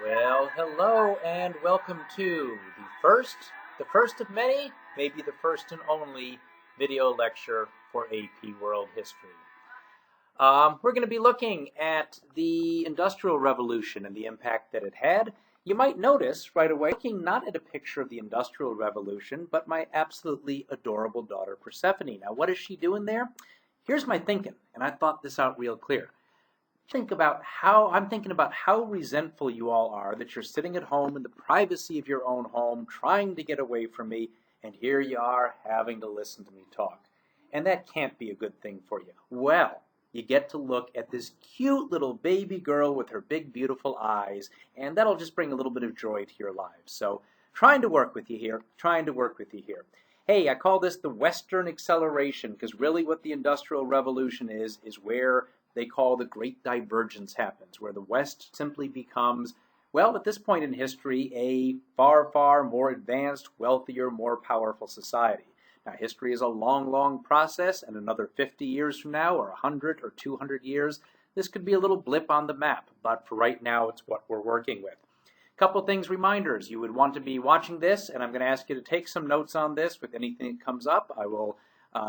Well, hello and welcome to the first of many, maybe the first and only video lecture for AP World History. We're going to be looking at the Industrial Revolution and the impact that it had. You might notice right away, looking not at a picture of the Industrial Revolution, but my absolutely adorable daughter Persephone. Now, what is she doing there? Here's my thinking, and I thought this out real clear. I'm thinking about how resentful you all are that you're sitting at home in the privacy of your own home trying to get away from me, and here you are having to listen to me talk. And that can't be a good thing for you. Well, you get to look at this cute little baby girl with her big beautiful eyes, and that'll just bring a little bit of joy to your lives. So trying to work with you here. Hey, I call this the Western acceleration because really what the Industrial Revolution is where they call the Great Divergence happens, where the West simply becomes, well, at this point in history, a far, far more advanced, wealthier, more powerful society. Now, history is a long, long process, and another 50 years from now, or 100 or 200 years, this could be a little blip on the map, but for right now, it's what we're working with. Couple things, reminders. You would want to be watching this, and I'm going to ask you to take some notes on this with anything that comes up. I will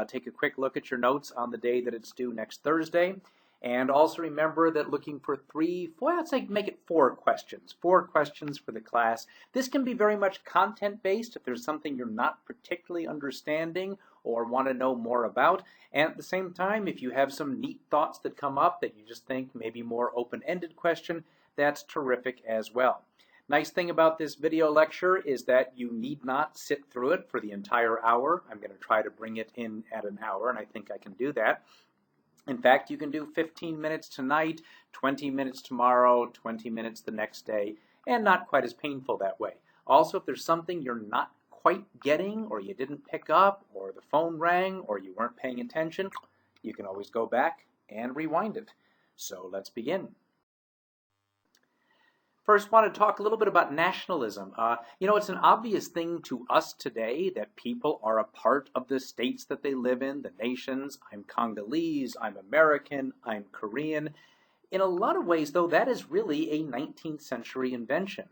take a quick look at your notes on the day that it's due next Thursday. And also remember that looking for make it 4 questions. 4 questions for the class. This can be very much content-based if there's something you're not particularly understanding or want to know more about. And at the same time, if you have some neat thoughts that come up that you just think maybe more open-ended question, that's terrific as well. Nice thing about this video lecture is that you need not sit through it for the entire hour. I'm going to try to bring it in at an hour, and I think I can do that. In fact, you can do 15 minutes tonight, 20 minutes tomorrow, 20 minutes the next day, and not quite as painful that way. Also, if there's something you're not quite getting, or you didn't pick up, or the phone rang, or you weren't paying attention, you can always go back and rewind it. So let's begin. First, want to talk a little bit about nationalism. It's an obvious thing to us today that people are a part of the states that they live in, the nations. I'm Congolese, I'm American, I'm Korean. In a lot of ways, though, that is really a 19th century invention.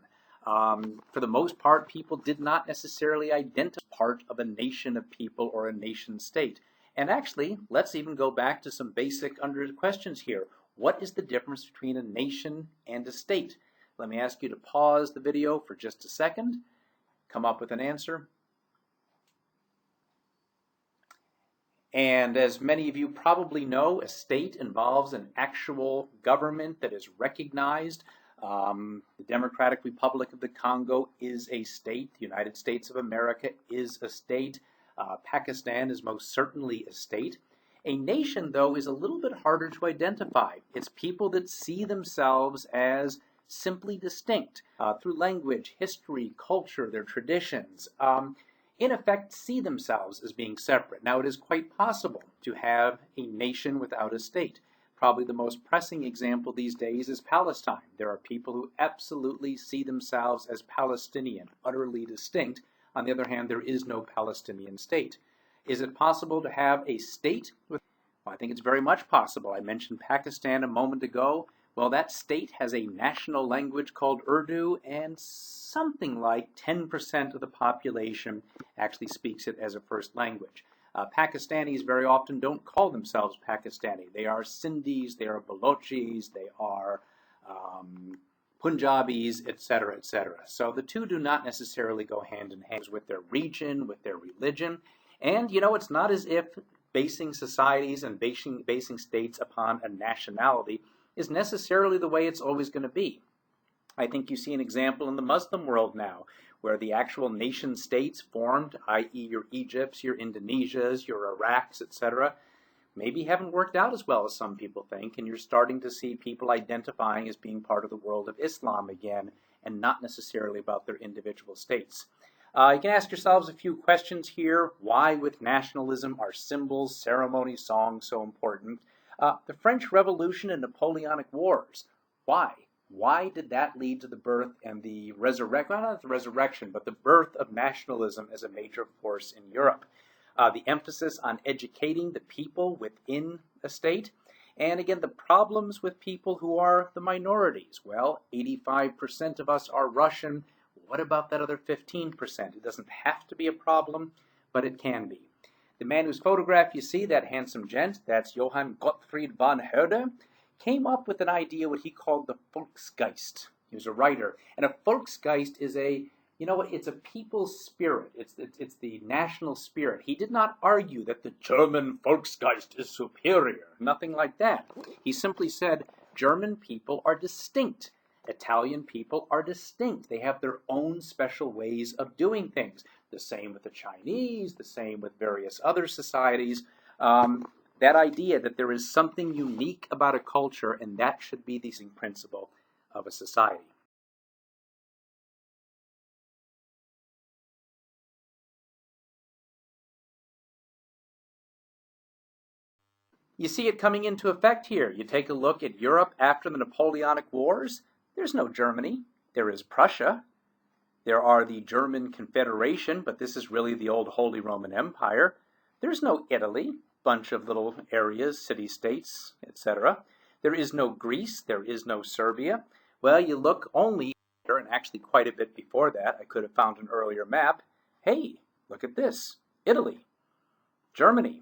For the most part, people did not necessarily identify as part of a nation of people or a nation state. And actually, let's even go back to some basic questions here. What is the difference between a nation and a state? Let me ask you to pause the video for just a second, come up with an answer. And as many of you probably know, a state involves an actual government that is recognized. The Democratic Republic of the Congo is a state. The United States of America is a state. Pakistan is most certainly a state. A nation, though, is a little bit harder to identify. It's people that see themselves as simply distinct through language, history, culture, their traditions, in effect see themselves as being separate. Now, it is quite possible to have a nation without a state. Probably the most pressing example these days is Palestine. There are people who absolutely see themselves as Palestinian, utterly distinct. On the other hand, there is no Palestinian state. Is it possible to have a state? Well, I think it's very much possible. I mentioned Pakistan a moment ago. Well, that state has a national language called Urdu, and something like 10% of the population actually speaks it as a first language. Pakistanis very often don't call themselves Pakistani. They are Sindhis, they are Balochis, they are Punjabis, etc., etc. So the two do not necessarily go hand in hand with their region, with their religion. And, it's not as if basing societies and basing states upon a nationality is necessarily the way it's always going to be. I think you see an example in the Muslim world now, where the actual nation states formed, i.e. your Egypts, your Indonesias, your Iraqs, etc., maybe haven't worked out as well as some people think, and you're starting to see people identifying as being part of the world of Islam again, and not necessarily about their individual states. You can ask yourselves a few questions here. Why, with nationalism, are symbols, ceremonies, songs so important? The French Revolution and Napoleonic Wars. Why? Why did that lead to the birth and the resurrection, well, not the resurrection, but the birth of nationalism as a major force in Europe? The emphasis on educating the people within a state. And again, the problems with people who are the minorities. Well, 85% of us are Russian. What about that other 15%? It doesn't have to be a problem, but it can be. The man whose photograph you see, that handsome gent, that's Johann Gottfried von Herder, came up with an idea what he called the Volksgeist. He was a writer, and a Volksgeist is it's a people's spirit. It's the national spirit. He did not argue that the German Volksgeist is superior, nothing like that. He simply said German people are distinct. Italian people are distinct. They have their own special ways of doing things. The same with the Chinese, the same with various other societies. That idea that there is something unique about a culture, and that should be the principle of a society. You see it coming into effect here. You take a look at Europe after the Napoleonic Wars. There's no Germany. There is Prussia. There are the German Confederation, but this is really the old Holy Roman Empire. There's no Italy, bunch of little areas, city-states, etc. There is no Greece. There is no Serbia. Well, you look only here, and actually quite a bit before that. I could have found an earlier map. Hey, look at this. Italy, Germany,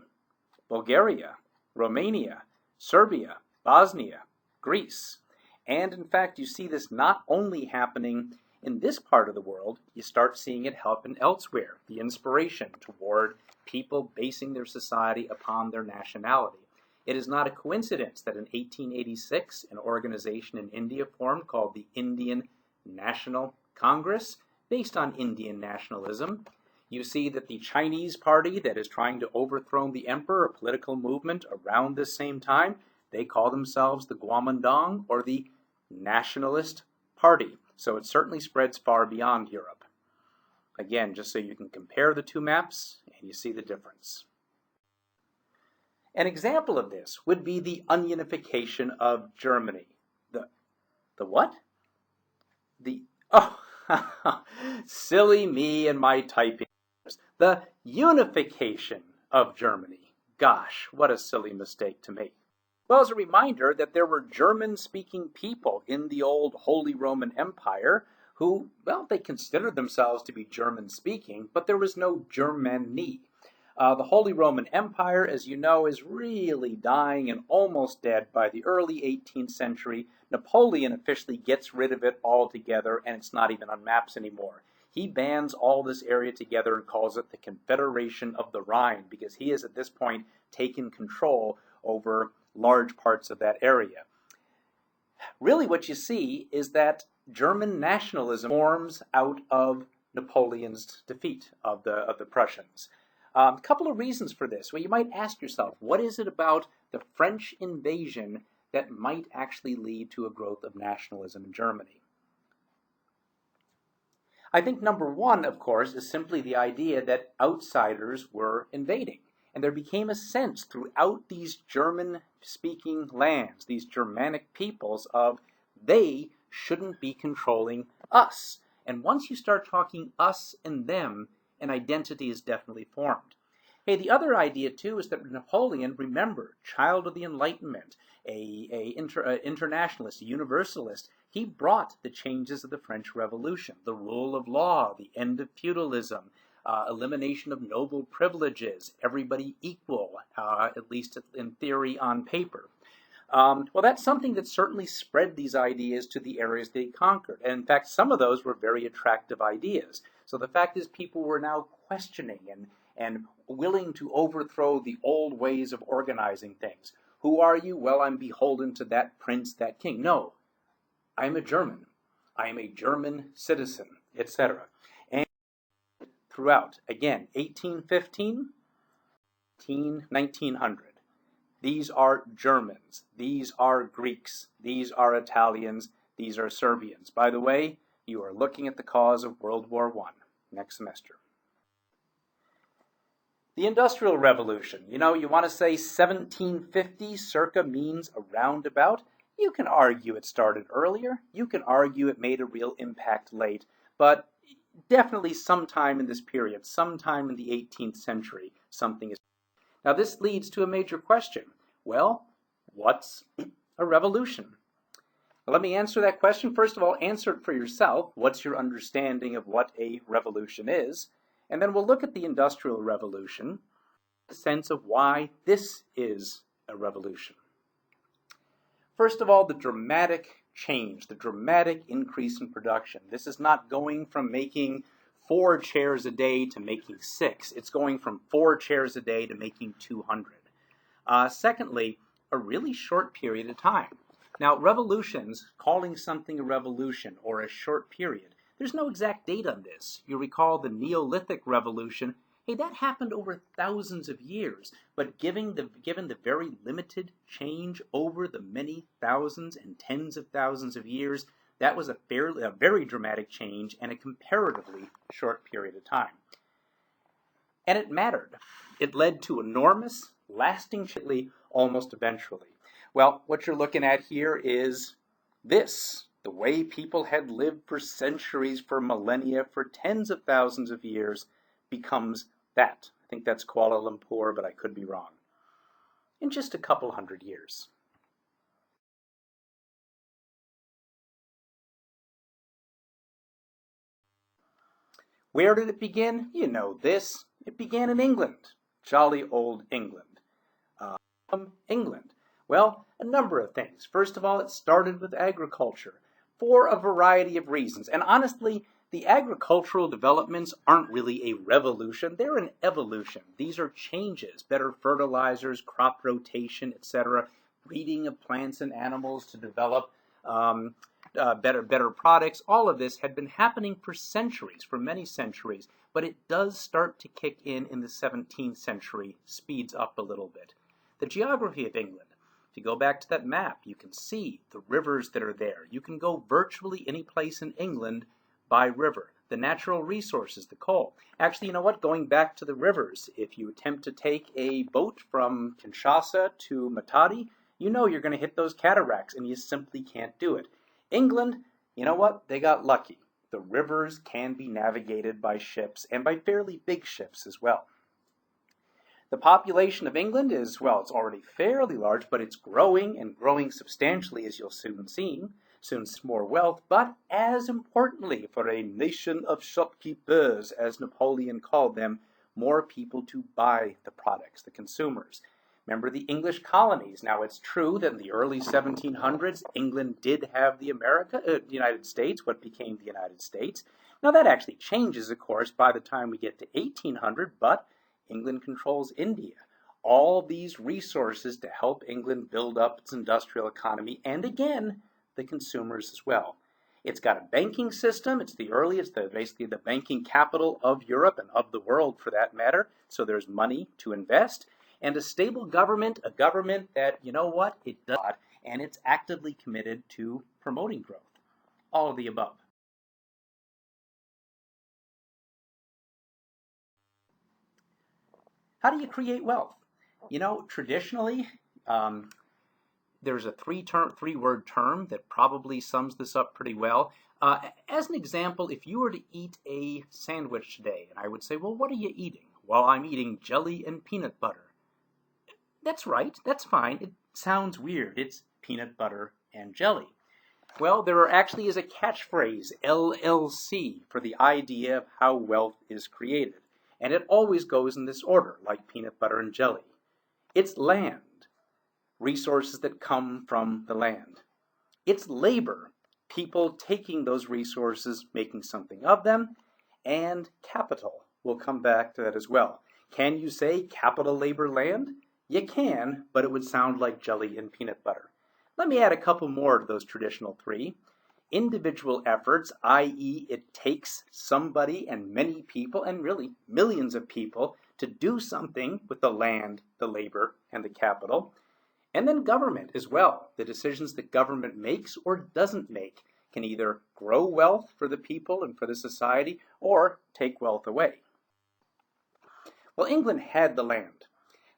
Bulgaria, Romania, Serbia, Bosnia, Greece. And in fact, you see this not only happening in this part of the world, you start seeing it happen elsewhere. The inspiration toward people basing their society upon their nationality. It is not a coincidence that in 1886, an organization in India formed called the Indian National Congress, based on Indian nationalism. You see that the Chinese party that is trying to overthrow the emperor, a political movement around this same time, they call themselves the Kuomintang, or the Nationalist Party. So it certainly spreads far beyond Europe. Again, just so you can compare the two maps and you see the difference. An example of this would be the unification of Germany. The what? Silly me and my typing. The unification of Germany. Gosh, what a silly mistake to make. Well, as a reminder that there were German-speaking people in the old Holy Roman Empire who, well, they considered themselves to be German-speaking, but there was no Germany. The Holy Roman Empire, as you know, is really dying and almost dead by the early 18th century. Napoleon officially gets rid of it altogether, and it's not even on maps anymore. He bands all this area together and calls it the Confederation of the Rhine, because he has at this point taken control over large parts of that area. Really what you see is that German nationalism forms out of Napoleon's defeat of the Prussians. A couple of reasons for this. Well, you might ask yourself, what is it about the French invasion that might actually lead to a growth of nationalism in Germany? I think number one, of course, is simply the idea that outsiders were invading. And there became a sense throughout these German-speaking lands, these Germanic peoples, of they shouldn't be controlling us. And once you start talking us and them, an identity is definitely formed. Hey, the other idea, too, is that Napoleon, remember, child of the Enlightenment, a internationalist, a universalist, he brought the changes of the French Revolution, the rule of law, the end of feudalism, elimination of noble privileges, everybody equal, at least in theory on paper. Well, that's something that certainly spread these ideas to the areas they conquered. And in fact, some of those were very attractive ideas. So the fact is people were now questioning and willing to overthrow the old ways of organizing things. Who are you? Well, I'm beholden to that prince, that king. No, I'm a German. I am a German citizen, etc. And throughout, again, 1815, 1900. These are Germans. These are Greeks. These are Italians. These are Serbians. By the way, you are looking at the cause of World War I next semester. The Industrial Revolution. You know, you want to say 1750 circa means around about. You can argue it started earlier. You can argue it made a real impact late. But definitely sometime in this period, sometime in the 18th century, something is. Now this leads to a major question. Well, What's a revolution? Well, let me answer that question. First of all, answer it for yourself. What's your understanding of what a revolution is? And then we'll look at the Industrial Revolution, the sense of why this is a revolution. First of all, the dramatic change, the dramatic increase in production. This is not going from making 4 chairs a day to making 6. It's going from 4 chairs a day to making 200. Secondly, a really short period of time. Now, revolutions, calling something a revolution or a short period, there's no exact date on this. You recall the Neolithic Revolution. Hey, that happened over thousands of years, but given the very limited change over the many thousands and tens of thousands of years, that was a very dramatic change in a comparatively short period of time. And it mattered. It led to enormous, lasting change almost eventually. Well, what you're looking at here is this. The way people had lived for centuries, for millennia, for tens of thousands of years becomes that. I think that's Kuala Lumpur, but I could be wrong. In just a couple hundred years. Where did it begin? You know this. It began in England. Jolly old England. England. Well, a number of things. First of all, it started with agriculture for a variety of reasons. And honestly, the agricultural developments aren't really a revolution. They're an evolution. These are changes, better fertilizers, crop rotation, etc., breeding of plants and animals to develop better products. All of this had been happening for centuries, for many centuries, but it does start to kick in the 17th century, speeds up a little bit. The geography of England. If you go back to that map, you can see the rivers that are there. You can go virtually any place in England by river. The natural resources, the coal. Actually, you know what? Going back to the rivers, if you attempt to take a boat from Kinshasa to Matadi, you know you're going to hit those cataracts, and you simply can't do it. England, you know what? They got lucky. The rivers can be navigated by ships, and by fairly big ships as well. The population of England is, well, it's already fairly large, but it's growing and growing substantially, as you'll soon see. Soon more wealth, but as importantly, for a nation of shopkeepers, as Napoleon called them, more people to buy the products, the consumers. Remember the English colonies. Now, it's true that in the early 1700s, England did have the United States, what became the United States. Now, that actually changes, of course, by the time we get to 1800, but England controls India. All these resources to help England build up its industrial economy, and again, the consumers as well. It's got a banking system. It's basically the banking capital of Europe and of the world for that matter. So there's money to invest. And a stable government, a government that, you know what, it does, and it's actively committed to promoting growth. All of the above. How do you create wealth? You know, traditionally, there's a three-word term that probably sums this up pretty well. As an example, if you were to eat a sandwich today, and I would say, well, what are you eating? Well, I'm eating jelly and peanut butter. That's right, that's fine. It sounds weird. It's peanut butter and jelly. Well, there actually is a catchphrase, LLC, for the idea of how wealth is created. And it always goes in this order, like peanut butter and jelly. It's land. Resources that come from the land. It's labor, people taking those resources, making something of them, and capital. We'll come back to that as well. Can you say capital, labor, land? You can, but it would sound like jelly and peanut butter. Let me add a couple more to those traditional three. Individual efforts, i.e. it takes somebody and many people, and really millions of people, to do something with the land, the labor, and the capital. And then government as well. The decisions that government makes or doesn't make can either grow wealth for the people and for the society or take wealth away. Well, England had the land.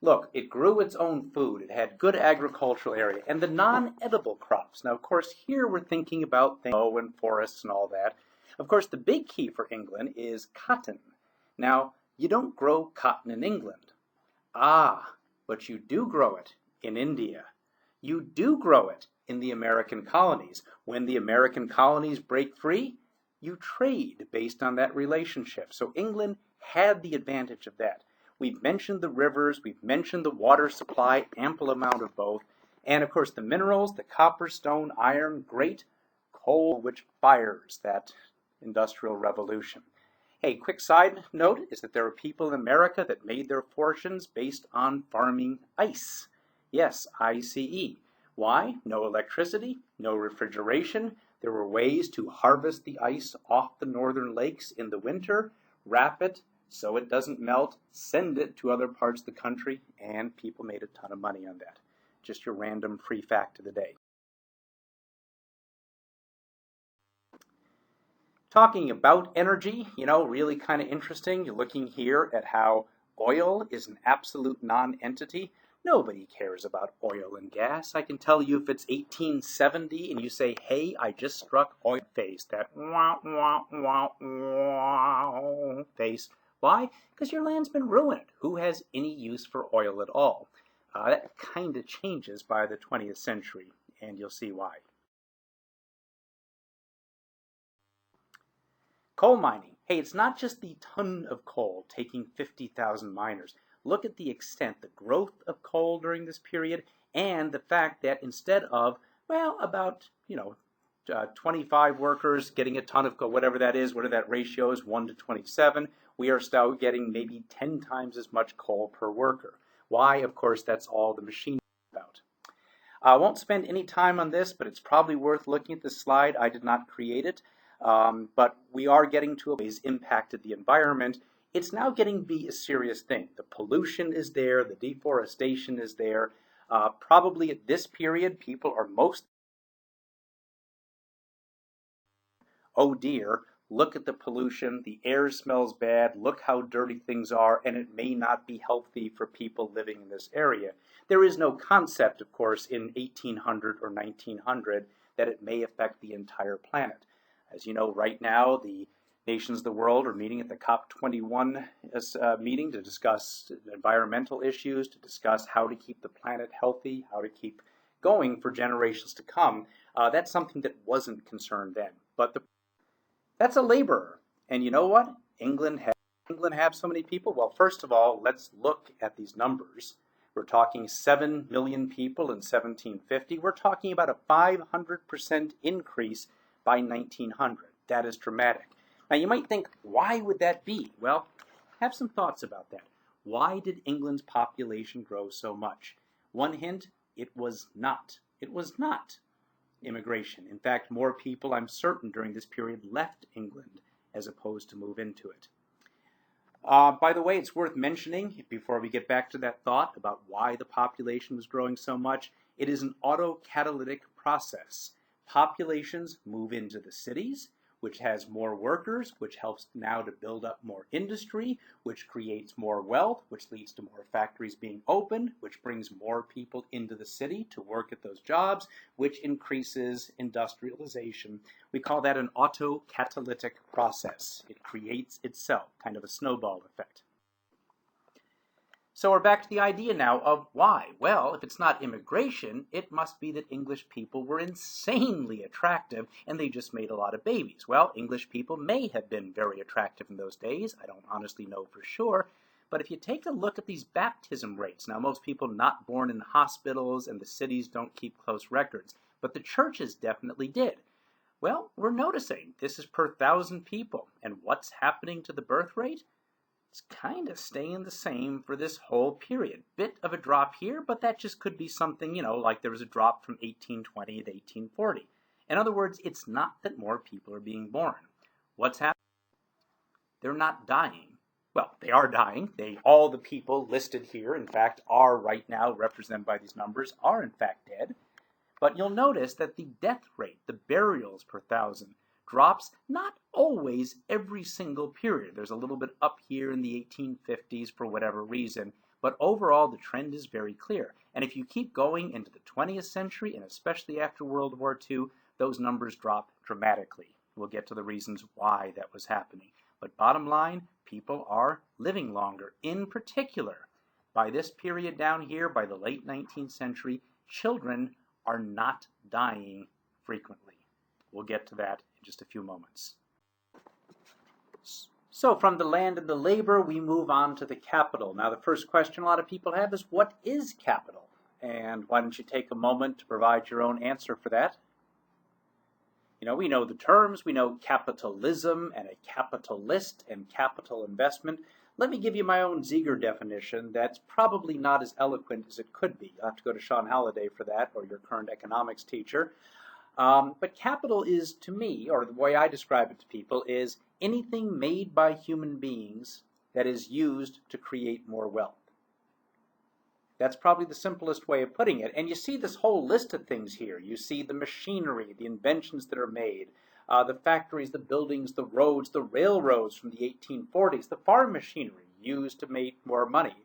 Look, it grew its own food. It had good agricultural area and the non-edible crops. Now, of course, here we're thinking about things, and forests and all that. Of course, the big key for England is cotton. Now, you don't grow cotton in England. But you do grow it in India. You do grow it in the American colonies. When the American colonies break free, you trade based on that relationship. So England had the advantage of that. We've mentioned the rivers, we've mentioned the water supply, ample amount of both, and of course the minerals, the copper, stone, iron, great coal, which fires that industrial revolution. Hey, quick side note is that there are people in America that made their fortunes based on farming ice. Yes, ICE. Why? No electricity, no refrigeration. There were ways to harvest the ice off the northern lakes in the winter, wrap it so it doesn't melt, send it to other parts of the country, and people made a ton of money on that. Just your random free fact of the day. Talking about energy, really kind of interesting. You're looking here at how oil is an absolute non-entity. Nobody cares about oil and gas. I can tell you if it's 1870 and you say, hey, I just struck oil face, that wah, wah, wah, wah face. Why? Because your land's been ruined. Who has any use for oil at all? That kind of changes by the 20th century, and you'll see why. Coal mining. Hey, it's not just the ton of coal taking 50,000 miners. Look at the extent, the growth of coal during this period, and the fact that instead of, about, 25 workers getting a ton of coal, whatever that is, whatever that ratio is, 1 to 27, we are still getting maybe 10 times as much coal per worker. Why? Of course, that's all the machine is about. I won't spend any time on this, but it's probably worth looking at this slide. I did not create it. But we are getting to ways impacted the environment. It's now getting to be a serious thing. The pollution is there, the deforestation is there. Probably at this period, people are most, oh dear, look at the pollution, the air smells bad, look how dirty things are, and it may not be healthy for people living in this area. There is no concept, of course, in 1800 or 1900 that it may affect the entire planet. As you know, right now, the nations of the world are meeting at the COP21 meeting to discuss environmental issues, to discuss how to keep the planet healthy, how to keep going for generations to come. That's something that wasn't concerned then. But that's a laborer. And you know what? England have so many people? Well, first of all, let's look at these numbers. We're talking 7 million people in 1750. We're talking about a 500% increase by 1900. That is dramatic. Now you might think, why would that be? Well, have some thoughts about that. Why did England's population grow so much? One hint, it was not immigration. In fact, more people, I'm certain, during this period left England as opposed to move into it. By the way, it's worth mentioning, before we get back to that thought about why the population was growing so much, it is an autocatalytic process. Populations move into the cities, which has more workers, which helps now to build up more industry, which creates more wealth, which leads to more factories being opened, which brings more people into the city to work at those jobs, which increases industrialization. We call that an autocatalytic process. It creates itself, kind of a snowball effect. So we're back to the idea now of why. Well, if it's not immigration, it must be that English people were insanely attractive and they just made a lot of babies. Well, English people may have been very attractive in those days. I don't honestly know for sure. But if you take a look at these baptism rates, now most people not born in hospitals and the cities don't keep close records, but the churches definitely did. Well, we're noticing this is per 1,000 people. And what's happening to the birth rate? It's kind of staying the same for this whole period. Bit of a drop here, but that just could be something, like there was a drop from 1820 to 1840. In other words, it's not that more people are being born. What's happening? They're not dying. Well, they are dying. All the people listed here, in fact, are right now represented by these numbers, are in fact dead. But you'll notice that the death rate, the burials per 1,000, drops not always every single period. There's a little bit up here in the 1850s for whatever reason, but overall the trend is very clear. And if you keep going into the 20th century, and especially after World War II, those numbers drop dramatically. We'll get to the reasons why that was happening. But bottom line, people are living longer. In particular, by this period down here, by the late 19th century, children are not dying frequently. We'll get to that in just a few moments. So from the land and the labor, we move on to the capital. Now, the first question a lot of people have is, what is capital? And why don't you take a moment to provide your own answer for that? You know, we know the terms. We know capitalism and a capitalist and capital investment. Let me give you my own Ziegler definition that's probably not as eloquent as it could be. You'll have to go to Sean Halliday for that, or your current economics teacher. But capital is, to me, or the way I describe it to people, is anything made by human beings that is used to create more wealth. That's probably the simplest way of putting it. And you see this whole list of things here. You see the machinery, the inventions that are made, the factories, the buildings, the roads, the railroads from the 1840s, the farm machinery used to make more money.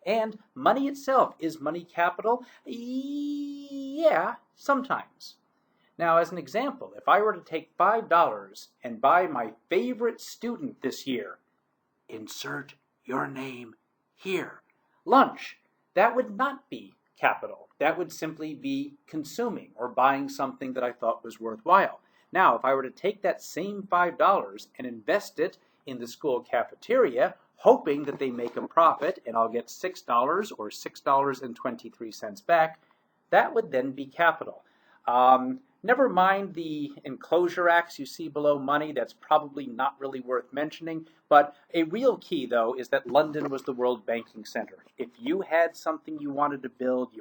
And money itself, is money capital? Yeah, sometimes. Now, as an example, if I were to take $5 and buy my favorite student this year, insert your name here, lunch, that would not be capital. That would simply be consuming or buying something that I thought was worthwhile. Now, if I were to take that same $5 and invest it in the school cafeteria, hoping that they make a profit and I'll get $6 or $6.23 back, that would then be capital. Never mind the enclosure acts you see below money. That's probably not really worth mentioning. But a real key, though, is that London was the world banking center. If you had something you wanted to build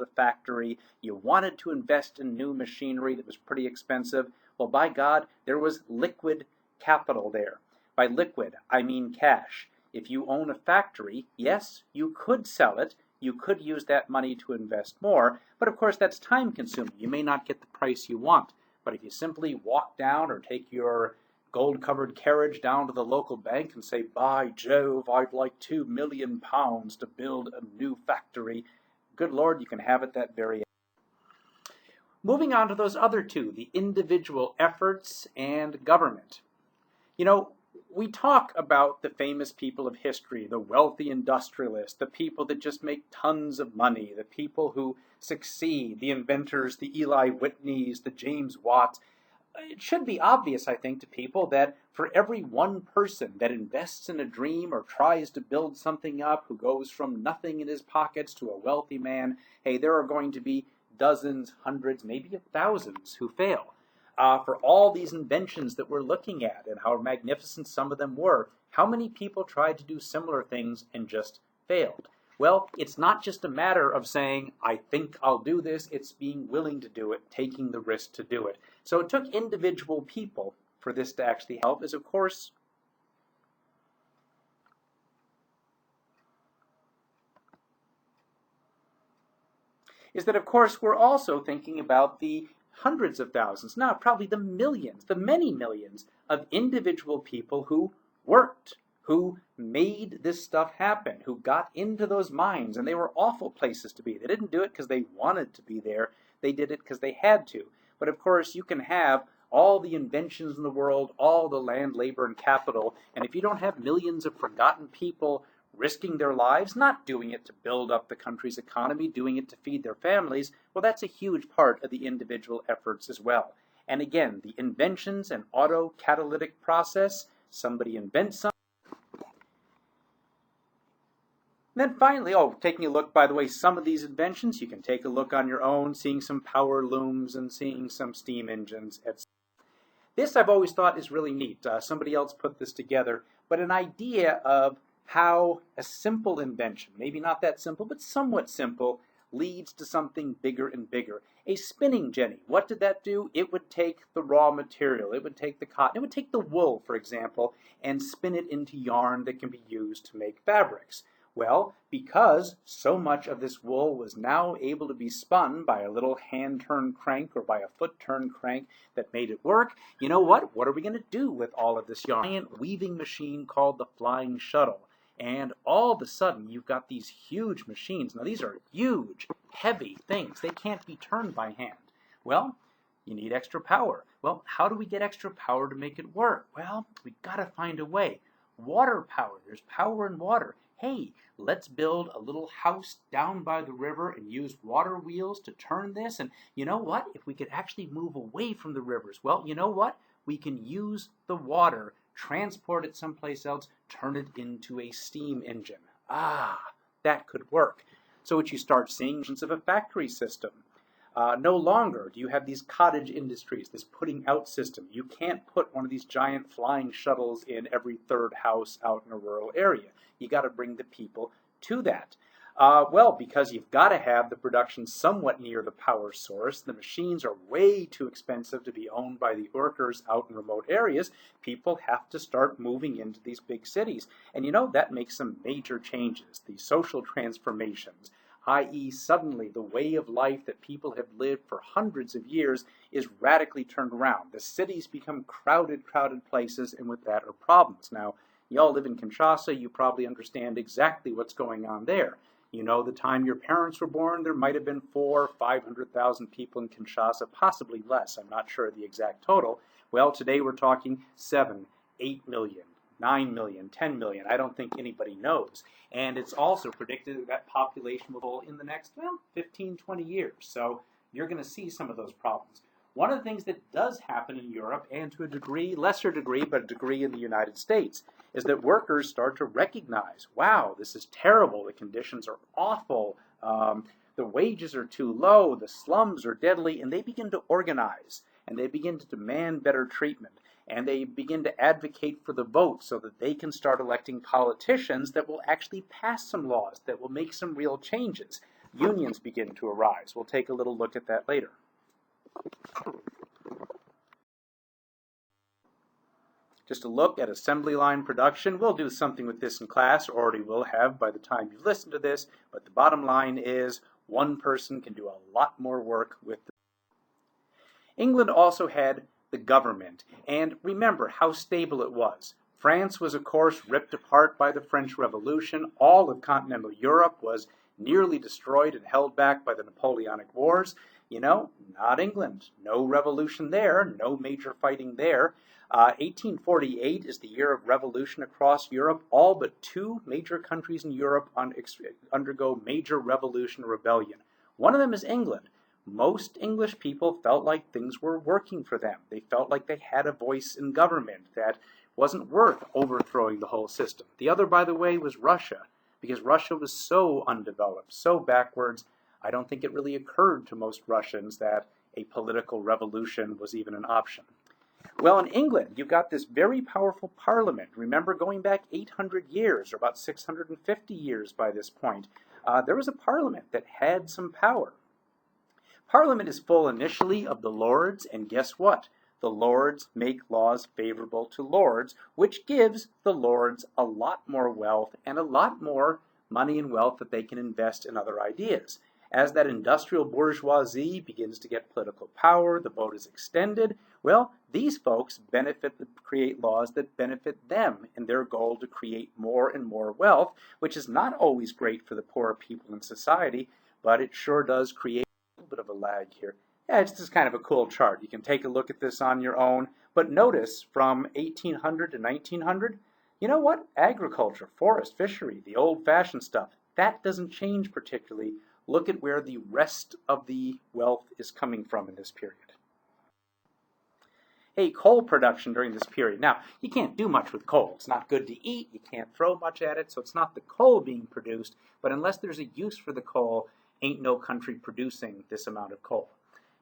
a factory, you wanted to invest in new machinery that was pretty expensive, well, by God, there was liquid capital there. By liquid, I mean cash. If you own a factory, yes, you could sell it. You could use that money to invest more, but of course that's time consuming. You may not get the price you want, but if you simply walk down or take your gold-covered carriage down to the local bank and say, by Jove, I'd like £2 million to build a new factory, good Lord, you can have it that very end. Moving on to those other two, the individual efforts and government. You know, we talk about the famous people of history, the wealthy industrialists, the people that just make tons of money, the people who succeed, the inventors, the Eli Whitneys, the James Watts. It should be obvious, I think, to people that for every one person that invests in a dream or tries to build something up, who goes from nothing in his pockets to a wealthy man, hey, there are going to be dozens, hundreds, maybe thousands who fail. For all these inventions that we're looking at and how magnificent some of them were, how many people tried to do similar things and just failed? Well, it's not just a matter of saying, I think I'll do this, it's being willing to do it, taking the risk to do it. So it took individual people for this to actually help, is of course we're also thinking about the hundreds of thousands, now probably the millions, the many millions of individual people who worked, who made this stuff happen, who got into those mines, and they were awful places to be. They didn't do it because they wanted to be there. They did it because they had to. But of course, you can have all the inventions in the world, all the land, labor, and capital, and if you don't have millions of forgotten people risking their lives, not doing it to build up the country's economy, doing it to feed their families, well, that's a huge part of the individual efforts as well. And again, the inventions and auto-catalytic process, somebody invents something. And then finally, taking a look, by the way, some of these inventions, you can take a look on your own, seeing some power looms and seeing some steam engines, etc. This I've always thought is really neat. Somebody else put this together, but an idea of how a simple invention, maybe not that simple, but somewhat simple, leads to something bigger and bigger. A spinning jenny, what did that do? It would take the raw material, it would take the cotton, it would take the wool, for example, and spin it into yarn that can be used to make fabrics. Well, because so much of this wool was now able to be spun by a little hand-turned crank or by a foot-turned crank that made it work, you know what? What are we going to do with all of this yarn? A giant weaving machine called the Flying Shuttle. And all of a sudden, you've got these huge machines. Now, these are huge, heavy things. They can't be turned by hand. Well, you need extra power. Well, how do we get extra power to make it work? Well, we've got to find a way. Water power. There's power in water. hey, let's build a little house down by the river and use water wheels to turn this. And you know what? If we could actually move away from the rivers, well, you know what? We can use the water, transport it someplace else, turn it into a steam engine. Ah, that could work. So what you start seeing is of a factory system. No longer do you have these cottage industries, this putting out system. You can't put one of these giant flying shuttles in every third house out in a rural area. You got to bring the people to that. Well, because you've got to have the production somewhat near the power source. The machines are way too expensive to be owned by the workers out in remote areas. People have to start moving into these big cities. And you know, that makes some major changes. The social transformations, i.e. suddenly the way of life that people have lived for hundreds of years is radically turned around. The cities become crowded places, and with that are problems. Now, you all live in Kinshasa, you probably understand exactly what's going on there. You know, the time your parents were born, there might have been 400,000 or 500,000 people in Kinshasa, possibly less. I'm not sure of the exact total. Well, today we're talking 7, 8 million. 9 million, 10 million, I don't think anybody knows. And it's also predicted that that population will double in the next, well, 15, 20 years. So you're going to see some of those problems. One of the things that does happen in Europe, and to a degree, lesser degree, but a degree in the United States, is that workers start to recognize, wow, this is terrible, the conditions are awful, the wages are too low, the slums are deadly, and they begin to organize, and they begin to demand better treatment. And they begin to advocate for the vote so that they can start electing politicians that will actually pass some laws, that will make some real changes. Unions begin to arise. We'll take a little look at that later. Just a look at assembly line production. We'll do something with this in class, or already will have by the time you've listened to this, but the bottom line is one person can do a lot more work with the... England also had the government. And remember how stable it was. France was, of course, ripped apart by the French Revolution. All of continental Europe was nearly destroyed and held back by the Napoleonic Wars. You know, not England. No revolution there. No major fighting there. 1848 is the year of revolution across Europe. All but 2 major countries in Europe undergo major revolution or rebellion. One of them is England. Most English people felt like things were working for them. They felt like they had a voice in government that wasn't worth overthrowing the whole system. The other, by the way, was Russia, because Russia was so undeveloped, so backwards, I don't think it really occurred to most Russians that a political revolution was even an option. Well, in England, you've got this very powerful parliament. Remember, going back 800 years, or about 650 years by this point, there was a parliament that had some power. Parliament is full initially of the lords, and guess what? The lords make laws favorable to lords, which gives the lords a lot more wealth and a lot more money and wealth that they can invest in other ideas. As that industrial bourgeoisie begins to get political power, the vote is extended, well, these folks create laws that benefit them in their goal to create more and more wealth, which is not always great for the poorer people in society, but it sure does create bit of a lag here. Yeah, it's just kind of a cool chart. You can take a look at this on your own, but notice from 1800 to 1900, you know what? Agriculture, forest, fishery, the old-fashioned stuff, that doesn't change particularly. Look at where the rest of the wealth is coming from in this period. Hey, coal production during this period. Now, you can't do much with coal. It's not good to eat. You can't throw much at it, so it's not the coal being produced, but unless there's a use for the coal, ain't no country producing this amount of coal.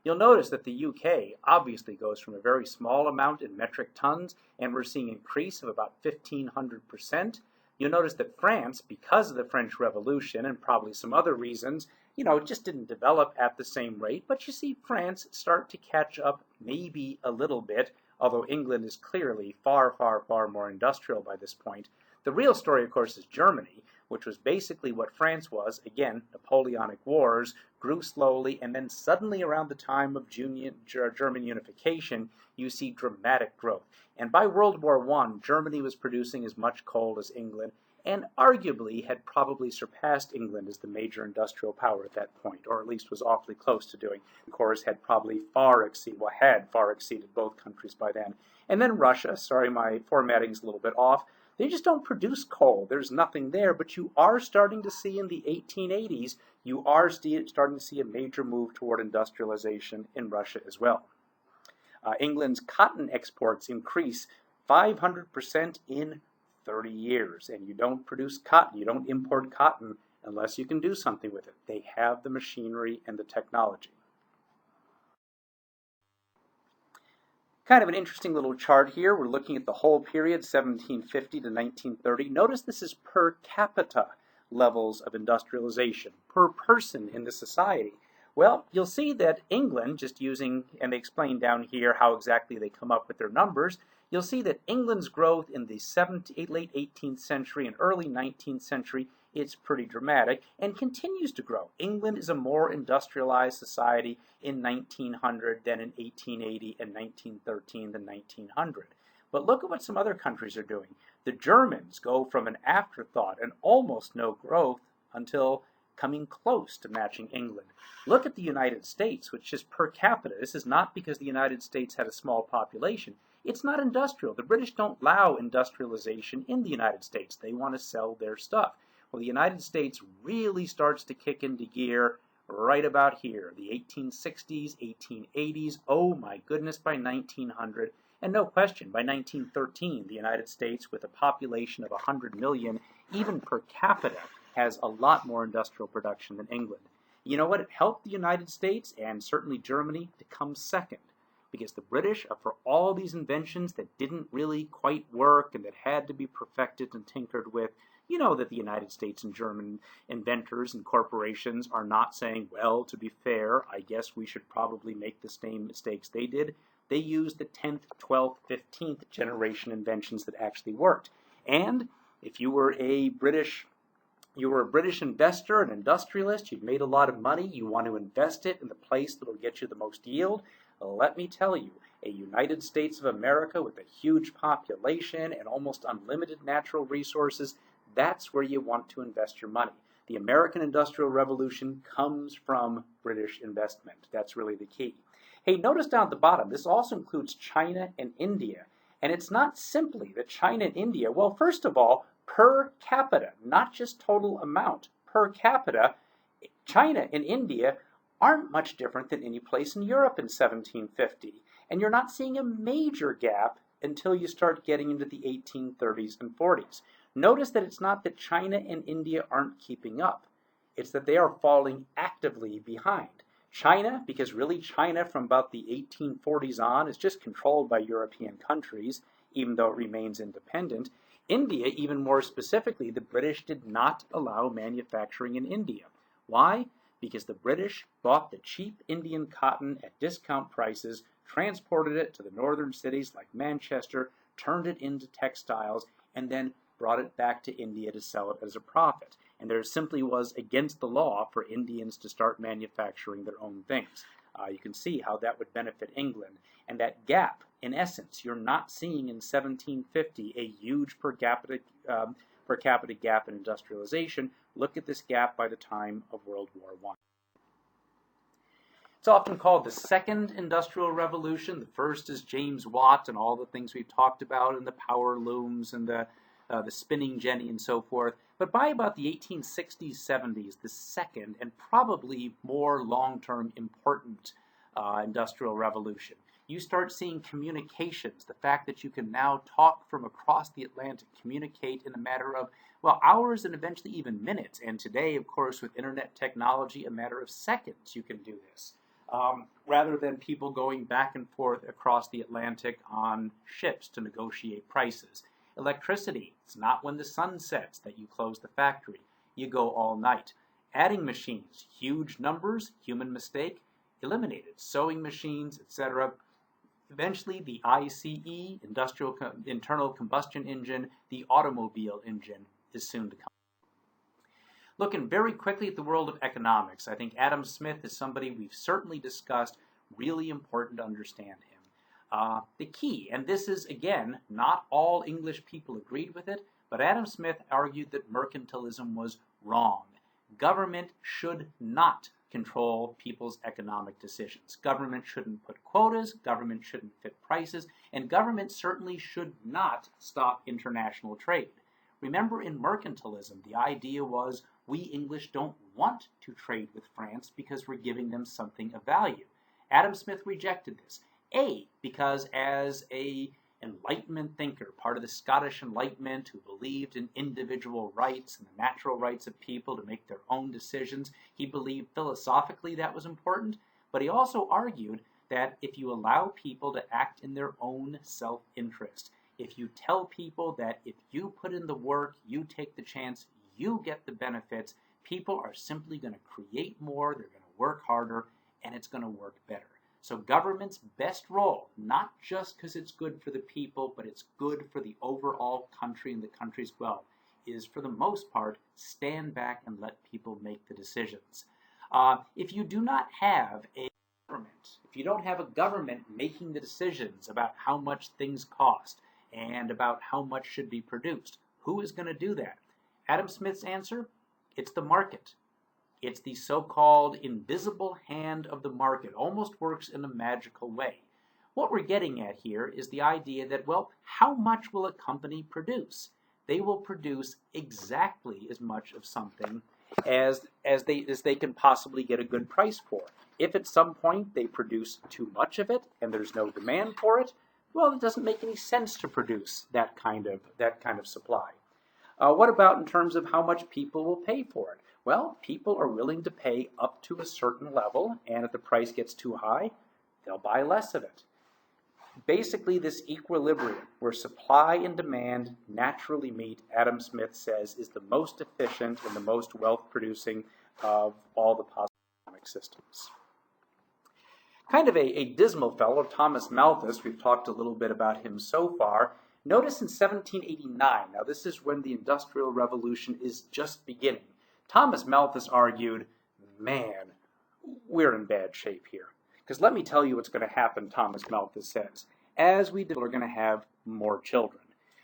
You'll notice that the UK obviously goes from a very small amount in metric tons, and we're seeing an increase of about 1,500%. You'll notice that France, because of the French Revolution and probably some other reasons, you know, just didn't develop at the same rate, but you see France start to catch up maybe a little bit, although England is clearly far, far, far more industrial by this point. The real story, of course, is Germany, which was basically what France was. Again, Napoleonic Wars, grew slowly, and then suddenly around the time of German unification, you see dramatic growth. And by World War I, Germany was producing as much coal as England, and arguably had probably surpassed England as the major industrial power at that point, or at least was awfully close to doing. Of course, had far exceeded both countries by then. And then Russia, sorry, my formatting's a little bit off. They just don't produce coal. There's nothing there, but you are starting to see in the 1880s, you are starting to see a major move toward industrialization in Russia as well. England's cotton exports increase 500% in 30 years. And you don't produce cotton, you don't import cotton unless you can do something with it. They have the machinery and the technology. Kind of an interesting little chart here. We're looking at the whole period, 1750 to 1930. Notice this is per capita levels of industrialization, per person in the society. Well, you'll see that England, just using, and they explain down here how exactly they come up with their numbers, you'll see that England's growth in the late 18th century and early 19th century, it's pretty dramatic and continues to grow. England is a more industrialized society in 1900 than in 1880 and 1913 than 1900. But look at what some other countries are doing. The Germans go from an afterthought and almost no growth until coming close to matching England. Look at the United States, which is per capita. This is not because the United States had a small population. It's not industrial. The British don't allow industrialization in the United States. They want to sell their stuff. Well, the United States really starts to kick into gear right about here, the 1860s, 1880s, oh my goodness, by 1900. And no question, by 1913, the United States, with a population of 100 million, even per capita, has a lot more industrial production than England. You know what? It helped the United States and certainly Germany to come second, because the British, for all these inventions that didn't really quite work and that had to be perfected and tinkered with, you know that the United States and German inventors and corporations are not saying, well, to be fair, I guess we should probably make the same mistakes they did. They used the 10th, 12th, 15th generation inventions that actually worked. And if you were a British investor, an industrialist, you've made a lot of money, you want to invest it in the place that will get you the most yield, let me tell you, a United States of America with a huge population and almost unlimited natural resources, that's where you want to invest your money. The American Industrial Revolution comes from British investment. That's really the key. Hey, notice down at the bottom, this also includes China and India. And it's not simply that China and India, well, first of all, per capita, not just total amount, per capita, China and India aren't much different than any place in Europe in 1750. And you're not seeing a major gap until you start getting into the 1830s and 40s. Notice that it's not that China and India aren't keeping up. It's that they are falling actively behind. China, because really China from about the 1840s on is just controlled by European countries, even though it remains independent. India, even more specifically, the British did not allow manufacturing in India. Why? Because the British bought the cheap Indian cotton at discount prices, transported it to the northern cities like Manchester, turned it into textiles, and then brought it back to India to sell it as a profit. And there simply was against the law for Indians to start manufacturing their own things. You can see how that would benefit England. And that gap, in essence, you're not seeing in 1750 a huge per capita gap in industrialization. Look at this gap by the time of World War I. It's often called the Second Industrial Revolution. The first is James Watt and all the things we've talked about, and the power looms and the spinning jenny and so forth. But by about the 1860s, 70s, the second and probably more long-term important industrial revolution, you start seeing communications, the fact that you can now talk from across the Atlantic, communicate in a matter of, well, hours and eventually even minutes. And today, of course, with internet technology, a matter of seconds you can do this. Rather than people going back and forth across the Atlantic on ships to negotiate prices. Electricity, it's not when the sun sets that you close the factory. You go all night. Adding machines, huge numbers, human mistake, eliminated. Sewing machines, etc. Eventually, the ICE, internal combustion engine, the automobile engine, is soon to come. Looking very quickly at the world of economics, I think Adam Smith is somebody we've certainly discussed, really important to understand him. The key, and this is, again, not all English people agreed with it, but Adam Smith argued that mercantilism was wrong. Government should not control people's economic decisions. Government shouldn't put quotas, government shouldn't fit prices, and government certainly should not stop international trade. Remember, in mercantilism, the idea was we English don't want to trade with France because we're giving them something of value. Adam Smith rejected this. Because as a Enlightenment thinker, part of the Scottish Enlightenment who believed in individual rights and the natural rights of people to make their own decisions, he believed philosophically that was important, but he also argued that if you allow people to act in their own self-interest, if you tell people that if you put in the work, you take the chance, you get the benefits, people are simply going to create more, they're going to work harder, and it's going to work better. So government's best role, not just because it's good for the people, but it's good for the overall country and the country's wealth, is for the most part, stand back and let people make the decisions. If you do not have a government, if you don't have a government making the decisions about how much things cost and about how much should be produced, who is going to do that? Adam Smith's answer? It's the market. It's the so-called invisible hand of the market. Almost works in a magical way. What we're getting at here is the idea that, well, how much will a company produce? They will produce exactly as much of something as they can possibly get a good price for. If at some point they produce too much of it and there's no demand for it, well, it doesn't make any sense to produce that kind of supply. What about in terms of how much people will pay for it? Well, people are willing to pay up to a certain level, and if the price gets too high, they'll buy less of it. Basically, this equilibrium where supply and demand naturally meet, Adam Smith says, is the most efficient and the most wealth-producing of all the possible economic systems. Kind of a dismal fellow, Thomas Malthus, we've talked a little bit about him so far. Notice in 1789, now this is when the Industrial Revolution is just beginning, Thomas Malthus argued, man, we're in bad shape here. Because let me tell you what's going to happen, Thomas Malthus says. As we are going to have more children.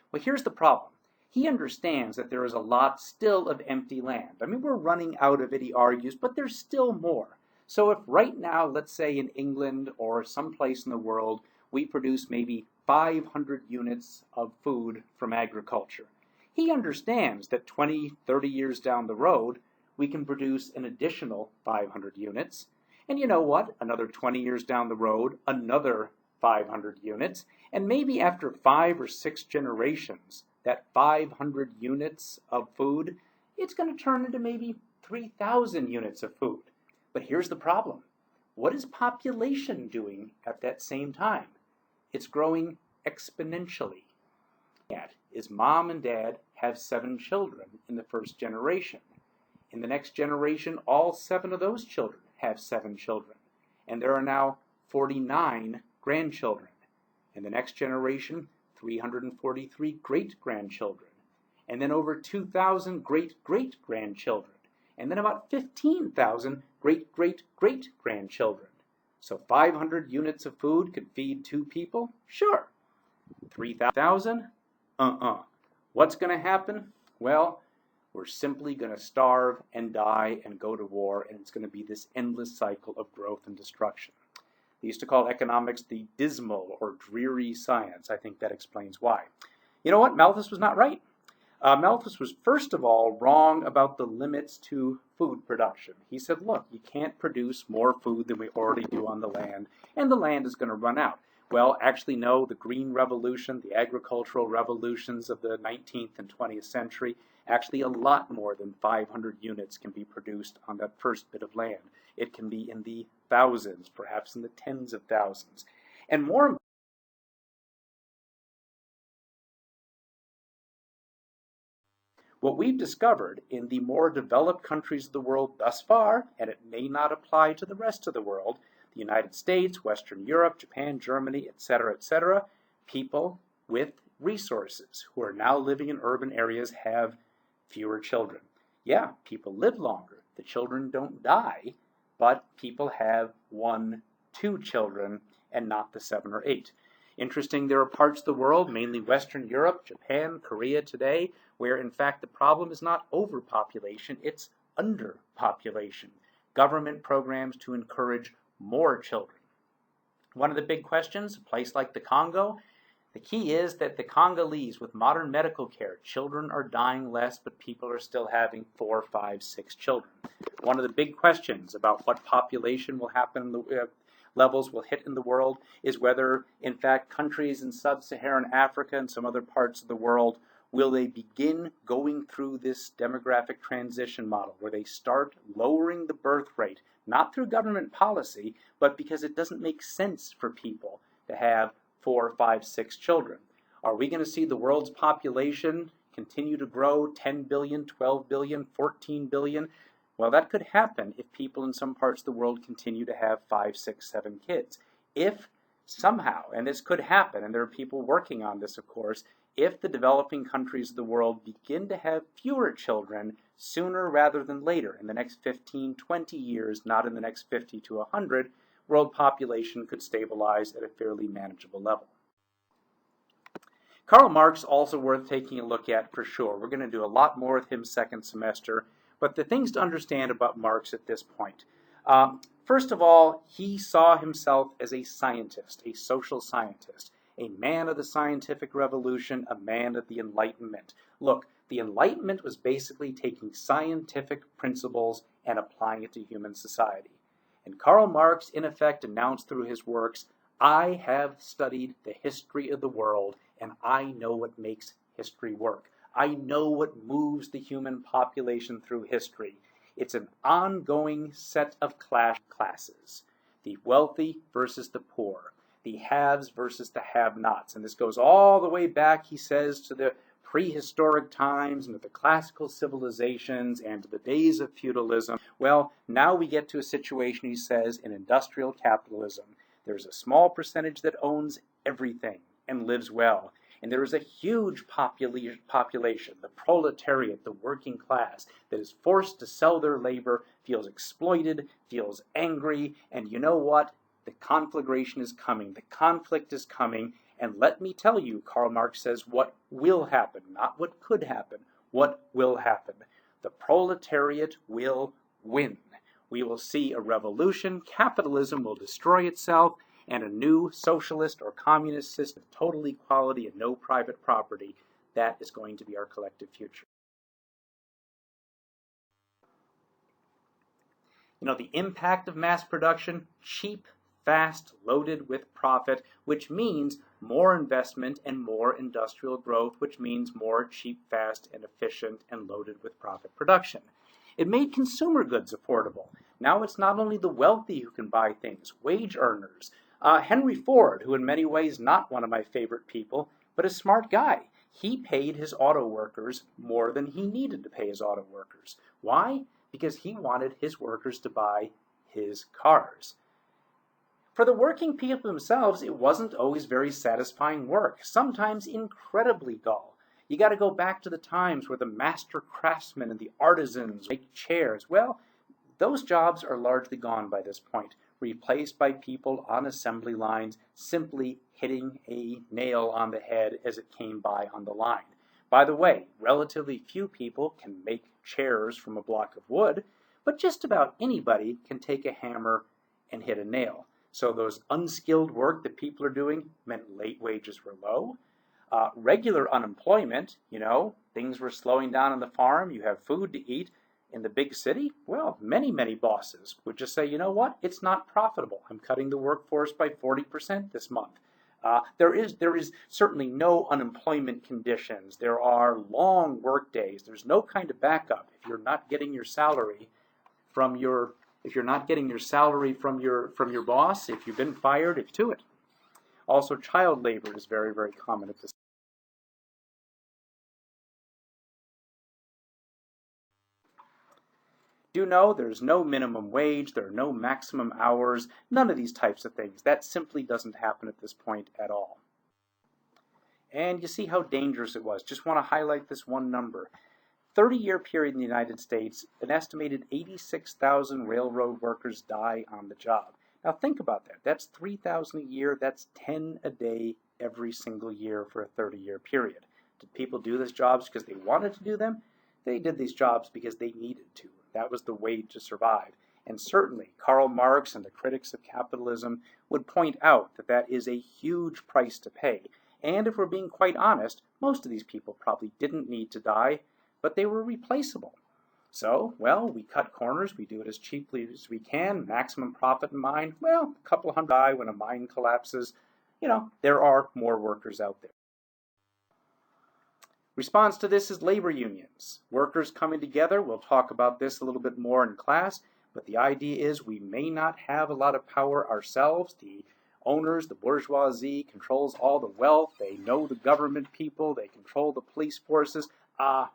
Well, here's the problem. He understands that there is a lot still of empty land. I mean, we're running out of it, he argues, but there's still more. So if right now, let's say in England or someplace in the world, we produce maybe 500 units of food from agriculture, he understands that 20, 30 years down the road, we can produce an additional 500 units. And you know what? Another 20 years down the road, another 500 units. And maybe after 5 or 6 generations, that 500 units of food, it's going to turn into maybe 3,000 units of food. But here's the problem. What is population doing at that same time? It's growing exponentially. Is mom and dad have 7 children in the first generation. In the next generation, all 7 of those children have 7 children. And there are now 49 grandchildren. In the next generation, 343 great-grandchildren. And then over 2,000 great-great-grandchildren. And then about 15,000 great-great-great-grandchildren. So 500 units of food could feed 2 people? Sure. 3,000? What's going to happen? Well, we're simply going to starve and die and go to war, and it's going to be this endless cycle of growth and destruction. They used to call economics the dismal or dreary science. I think that explains why. You know what? Malthus was not right. Malthus was first of all wrong about the limits to food production. He said, look, you can't produce more food than we already do on the land, and the land is going to run out. Well, actually, no, the Green Revolution, the agricultural revolutions of the 19th and 20th century, actually a lot more than 500 units can be produced on that first bit of land. It can be in the thousands, perhaps in the tens of thousands. And more what we've discovered in the more developed countries of the world thus far, and it may not apply to the rest of the world, the United States, Western Europe, Japan, Germany, etc., people with resources who are now living in urban areas have fewer children. Yeah, people live longer. The children don't die, but people have 1, 2 children and not the 7 or 8. Interesting, there are parts of the world, mainly Western Europe, Japan, Korea today, where in fact the problem is not overpopulation, it's underpopulation. government programs to encourage more children. One of the big questions, a place like the Congo, the key is that the Congolese, with modern medical care, children are dying less, but people are still having 4, 5, 6 children. One of the big questions about what population will happen, levels will hit in the world, is whether, in fact, countries in sub-Saharan Africa and some other parts of the world, will they begin going through this demographic transition model where they start lowering the birth rate, not through government policy, but because it doesn't make sense for people to have 4, 5, 6 children. Are we going to see the world's population continue to grow 10 billion, 12 billion, 14 billion? Well, that could happen if people in some parts of the world continue to have 5, 6, 7 kids. If somehow, and this could happen, and there are people working on this, of course, if the developing countries of the world begin to have fewer children sooner rather than later, in the next 15, 20 years, not in the next 50 to 100, world population could stabilize at a fairly manageable level. Karl Marx also worth taking a look at for sure. We're going to do a lot more with him second semester, but the things to understand about Marx at this point. First of all, he saw himself as a scientist, a social scientist, a man of the scientific revolution, a man of the Enlightenment. Look, the Enlightenment was basically taking scientific principles and applying it to human society. And Karl Marx, in effect, announced through his works, I have studied the history of the world, and I know what makes history work. I know what moves the human population through history. It's an ongoing set of classes, the wealthy versus the poor, the haves versus the have-nots. And this goes all the way back, he says, to the prehistoric times and to the classical civilizations and to the days of feudalism. Well, now we get to a situation, he says, in industrial capitalism. There's a small percentage that owns everything and lives well. And there is a huge population, the proletariat, the working class, that is forced to sell their labor, feels exploited, feels angry, and you know what? The conflagration is coming. The conflict is coming. And let me tell you, Karl Marx says, what will happen, not what could happen, what will happen. The proletariat will win. We will see a revolution, capitalism will destroy itself, and a new socialist or communist system of total equality and no private property. That is going to be our collective future. You know, the impact of mass production, cheap, fast, loaded with profit, which means more investment and more industrial growth, which means more cheap, fast, and efficient and loaded with profit production. It made consumer goods affordable. Now it's not only the wealthy who can buy things, wage earners. Henry Ford, who in many ways not one of my favorite people, but a smart guy, he paid his auto workers more than he needed to pay his auto workers. Why? Because he wanted his workers to buy his cars. For the working people themselves, it wasn't always very satisfying work, sometimes incredibly dull. You got to go back to the times where the master craftsmen and the artisans make chairs. Well, those jobs are largely gone by this point, replaced by people on assembly lines simply hitting a nail on the head as it came by on the line. By the way, relatively few people can make chairs from a block of wood, but just about anybody can take a hammer and hit a nail. So those unskilled work that people are doing meant late wages were low. Regular unemployment, things were slowing down on the farm, you have food to eat. In the big city, well, many bosses would just say, you know what, it's not profitable. I'm cutting the workforce by 40% this month. There is certainly no unemployment conditions. There are long work days. There's no kind of backup if you're not getting your salary from your boss. If you've been fired, it's to it. Also, child labor is very common at this. Do know there's no minimum wage, there are no maximum hours, none of these types of things. That simply doesn't happen at this point at all. And you see how dangerous it was. Just want to highlight this one number. 30-year period in the United States, an estimated 86,000 railroad workers die on the job. Now think about that. That's 3,000 a year. That's 10 a day every single year for a 30-year period. Did people do these jobs because they wanted to do them? They did these jobs because they needed to. That was the way to survive. And certainly Karl Marx and the critics of capitalism would point out that that is a huge price to pay. And if we're being quite honest, most of these people probably didn't need to die, but they were replaceable. So, well, we cut corners, we do it as cheaply as we can, maximum profit in mind. Well, a couple hundred die when a mine collapses. There are more workers out there. Response to this is labor unions. Workers coming together. We'll talk about this a little bit more in class, but the idea is we may not have a lot of power ourselves. The owners, the bourgeoisie, controls all the wealth. They know the government people. They control the police forces.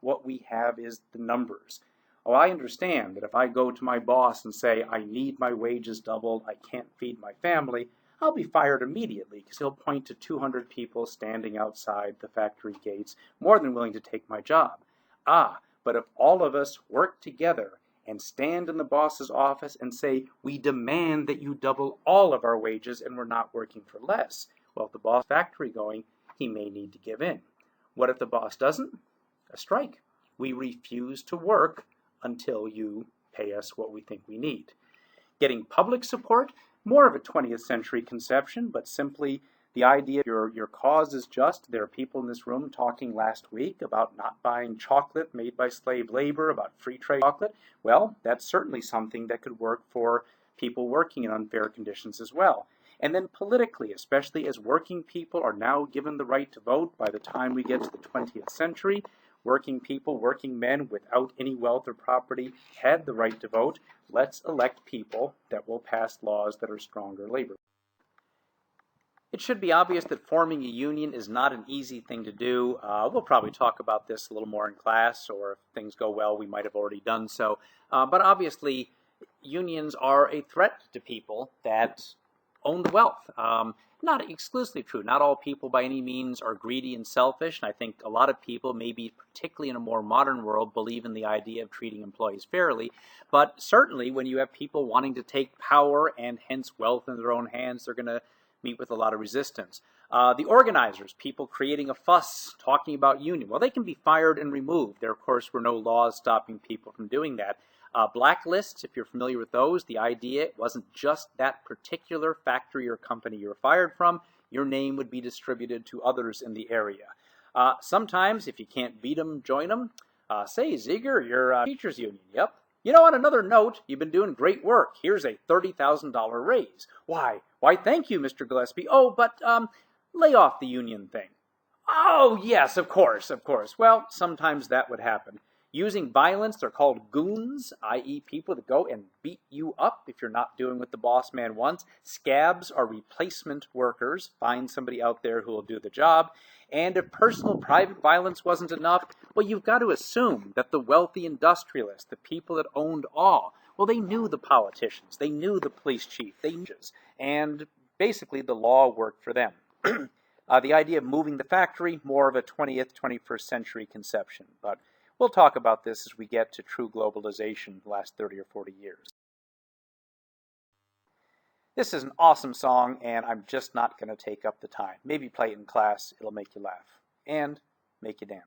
What we have is the numbers. Oh, I understand that if I go to my boss and say, I need my wages doubled, I can't feed my family, I'll be fired immediately because he'll point to 200 people standing outside the factory gates, more than willing to take my job. But if all of us work together and stand in the boss's office and say, we demand that you double all of our wages and we're not working for less, well, if the boss factory going, he may need to give in. What if the boss doesn't? A strike. We refuse to work until you pay us what we think we need. Getting public support, more of a 20th century conception, but simply the idea your cause is just. There are people in this room talking last week about not buying chocolate made by slave labor, about free trade chocolate. Well, that's certainly something that could work for people working in unfair conditions as well. And then politically, especially as working people are now given the right to vote by the time we get to the 20th century, working people, working men without any wealth or property had the right to vote. Let's elect people that will pass laws that are stronger labor. It should be obvious that forming a union is not an easy thing to do. We'll probably talk about this a little more in class, or if things go well, we might have already done so. But obviously, unions are a threat to people that own wealth. Not exclusively true. Not all people by any means are greedy and selfish, and I think a lot of people, maybe particularly in a more modern world, believe in the idea of treating employees fairly. But certainly when you have people wanting to take power and hence wealth in their own hands, they're going to meet with a lot of resistance. The organizers, people creating a fuss, talking about union, well, they can be fired and removed. There, of course, were no laws stopping people from doing that. Blacklists, if you're familiar with those, the idea it wasn't just that particular factory or company you were fired from. Your name would be distributed to others in the area. Sometimes, if you can't beat them, join them. Say, Ziegler, you're a teachers union. Yep. On another note, you've been doing great work. Here's a $30,000 raise. Why, thank you, Mr. Gillespie. Oh, but lay off the union thing. Oh, yes, of course. Well, sometimes that would happen. Using violence, they're called goons, i.e. people that go and beat you up if you're not doing what the boss man wants. Scabs are replacement workers. Find somebody out there who will do the job. And if personal private violence wasn't enough, well, you've got to assume that the wealthy industrialists, the people that owned all, well, they knew the politicians, they knew the police chief, they knew, and basically the law worked for them. The idea of moving the factory, more of a 20th, 21st century conception, but we'll talk about this as we get to true globalization the last 30 or 40 years. This is an awesome song, and I'm just not going to take up the time. Maybe play it in class. It'll make you laugh and make you dance.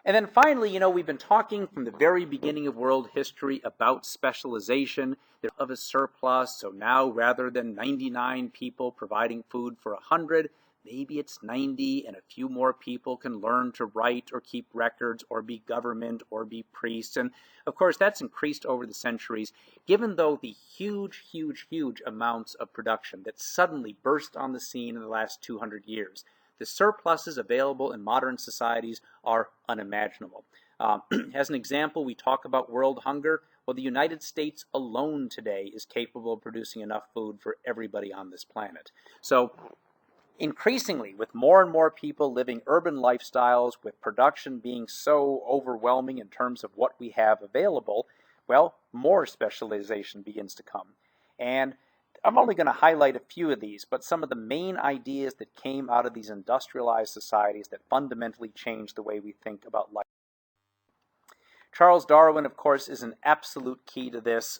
And then finally, we've been talking from the very beginning of world history about specialization of a surplus. So now rather than 99 people providing food for 100, maybe it's 90 and a few more people can learn to write or keep records or be government or be priests. And of course, that's increased over the centuries, given though the huge amounts of production that suddenly burst on the scene in the last 200 years. The surpluses available in modern societies are unimaginable. As an example, we talk about world hunger. Well, the United States alone today is capable of producing enough food for everybody on this planet. So increasingly, with more and more people living urban lifestyles, with production being so overwhelming in terms of what we have available, well, more specialization begins to come. And I'm only going to highlight a few of these, but some of the main ideas that came out of these industrialized societies that fundamentally changed the way we think about life. Charles Darwin, of course, is an absolute key to this.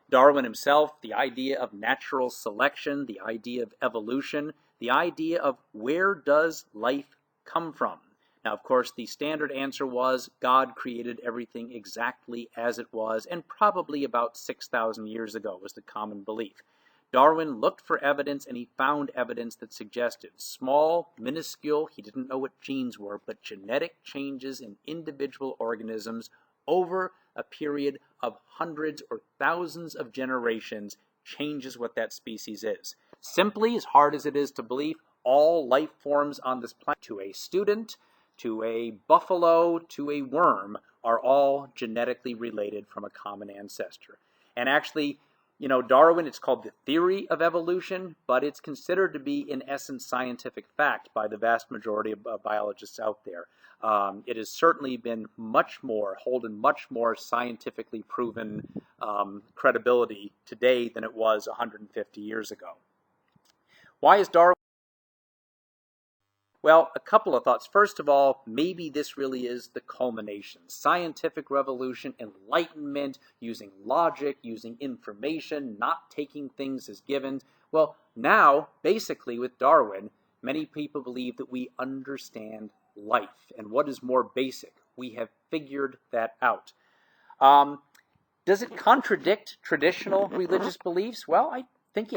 Darwin himself, the idea of natural selection, the idea of evolution, the idea of where does life come from? Now, of course, the standard answer was God created everything exactly as it was, and probably about 6,000 years ago was the common belief. Darwin looked for evidence, and he found evidence that suggested small, minuscule, he didn't know what genes were, but genetic changes in individual organisms over a period of hundreds or thousands of generations changes what that species is. Simply, as hard as it is to believe, all life forms on this planet, to a student, to a buffalo, to a worm, are all genetically related from a common ancestor. And actually, Darwin, it's called the theory of evolution, but it's considered to be, in essence, scientific fact by the vast majority of biologists out there. It has certainly been holding much more scientifically proven credibility today than it was 150 years ago. Why is Darwin? Well, a couple of thoughts. First of all, maybe this really is the culmination. Scientific revolution, enlightenment, using logic, using information, not taking things as givens. Well, now, basically with Darwin, many people believe that we understand life. And what is more basic? We have figured that out. Does it contradict traditional religious beliefs? Well, I think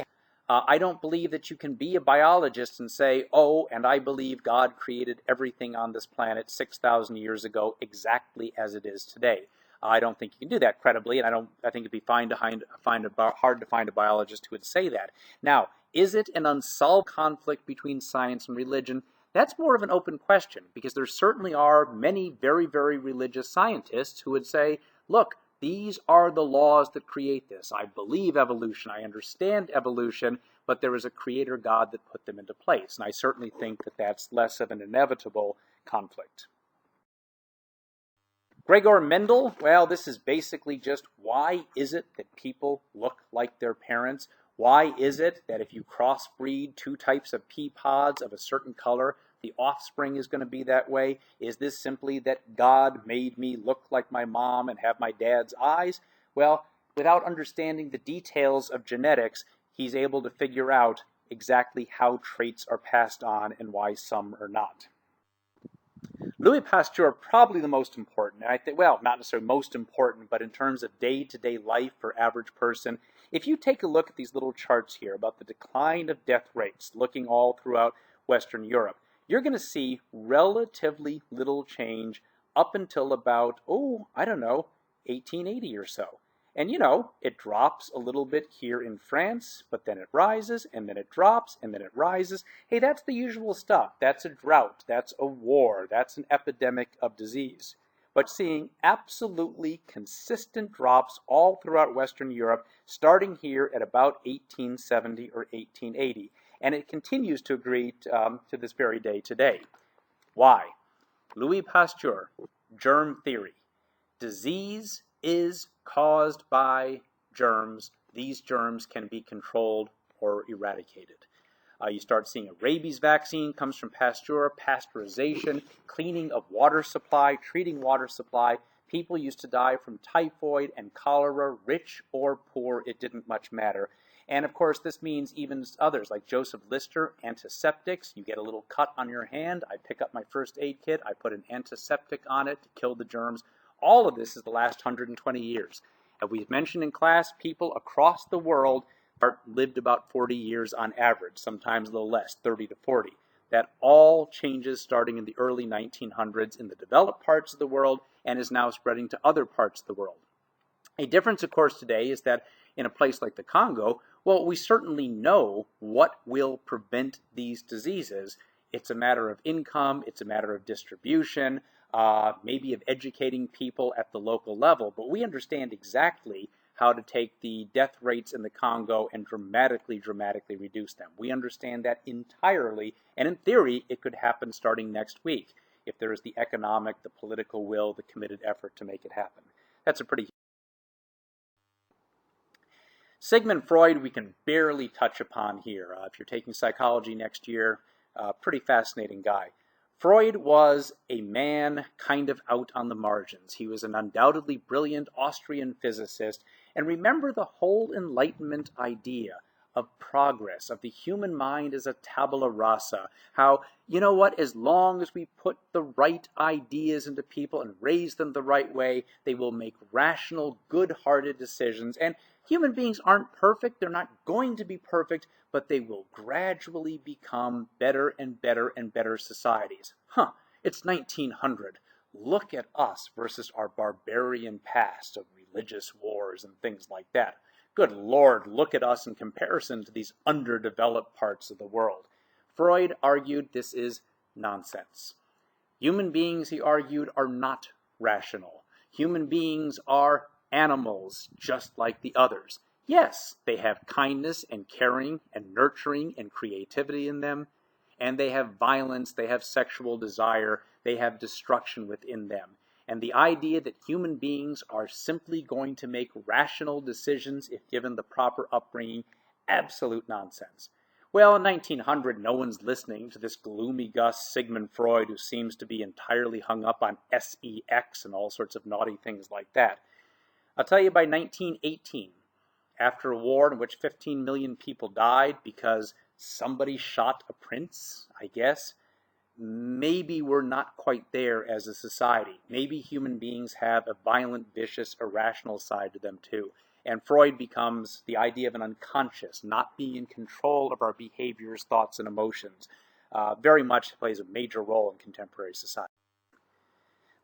I don't believe that you can be a biologist and say, oh, and I believe God created everything on this planet 6,000 years ago exactly as it is today. I don't think you can do that credibly, and I think it'd be hard to find a biologist who would say that. Now, is it an unsolved conflict between science and religion? That's more of an open question, because there certainly are many very, very religious scientists who would say, look, these are the laws that create this. I believe evolution. I understand evolution, but there is a creator God that put them into place. And I certainly think that that's less of an inevitable conflict. Gregor Mendel, well, this is basically just why is it that people look like their parents? Why is it that if you crossbreed two types of pea pods of a certain color, the offspring is going to be that way? Is this simply that God made me look like my mom and have my dad's eyes? Well, without understanding the details of genetics, he's able to figure out exactly how traits are passed on and why some are not. Louis Pasteur, probably the most important, and I think, well, not necessarily most important, but in terms of day-to-day life for average person, if you take a look at these little charts here about the decline of death rates, looking all throughout Western Europe, you're going to see relatively little change up until about, 1880 or so. And it drops a little bit here in France, but then it rises, and then it drops, and then it rises. Hey, that's the usual stuff. That's a drought, that's a war, that's an epidemic of disease. But seeing absolutely consistent drops all throughout Western Europe, starting here at about 1870 or 1880. And it continues to agree to this very day today. Why? Louis Pasteur, germ theory. Disease is caused by germs. These germs can be controlled or eradicated. You start seeing a rabies vaccine comes from Pasteur, pasteurization, cleaning of water supply, treating water supply. People used to die from typhoid and cholera, rich or poor, it didn't much matter. And of course, this means even others like Joseph Lister, antiseptics. You get a little cut on your hand. I pick up my first aid kit. I put an antiseptic on it to kill the germs. All of this is the last 120 years. As we've mentioned in class, people across the world lived about 40 years on average, sometimes a little less, 30 to 40. That all changes starting in the early 1900s in the developed parts of the world and is now spreading to other parts of the world. A difference, of course, today is that in a place like the Congo, well, we certainly know what will prevent these diseases. It's a matter of income, it's a matter of distribution, maybe of educating people at the local level, but we understand exactly how to take the death rates in the Congo and dramatically reduce them. We understand that entirely, and in theory, it could happen starting next week if there is the economic, the political will, the committed effort to make it happen. That's a pretty... Sigmund Freud we can barely touch upon here. If you're taking psychology next year, pretty fascinating guy. Freud was a man kind of out on the margins. He was an undoubtedly brilliant Austrian physicist. And remember the whole Enlightenment idea of progress, of the human mind as a tabula rasa. How, you know what, as long as we put the right ideas into people and raise them the right way, they will make rational, good-hearted decisions. And human beings aren't perfect. They're not going to be perfect, but they will gradually become better and better and better societies. It's 1900. Look at us versus our barbarian past of religious wars and things like that. Good Lord, look at us in comparison to these underdeveloped parts of the world. Freud argued this is nonsense. Human beings, he argued, are not rational. Human beings are animals just like the others. Yes, they have kindness and caring and nurturing and creativity in them, and they have violence, they have sexual desire, they have destruction within them. And the idea that human beings are simply going to make rational decisions if given the proper upbringing, absolute nonsense. Well, in 1900, no one's listening to this gloomy Gus Sigmund Freud who seems to be entirely hung up on sex and all sorts of naughty things like that. I'll tell you, by 1918, after a war in which 15 million people died because somebody shot a prince, I guess, maybe we're not quite there as a society. Maybe human beings have a violent, vicious, irrational side to them too. And Freud becomes the idea of an unconscious, not being in control of our behaviors, thoughts, and emotions. Very much plays a major role in contemporary society.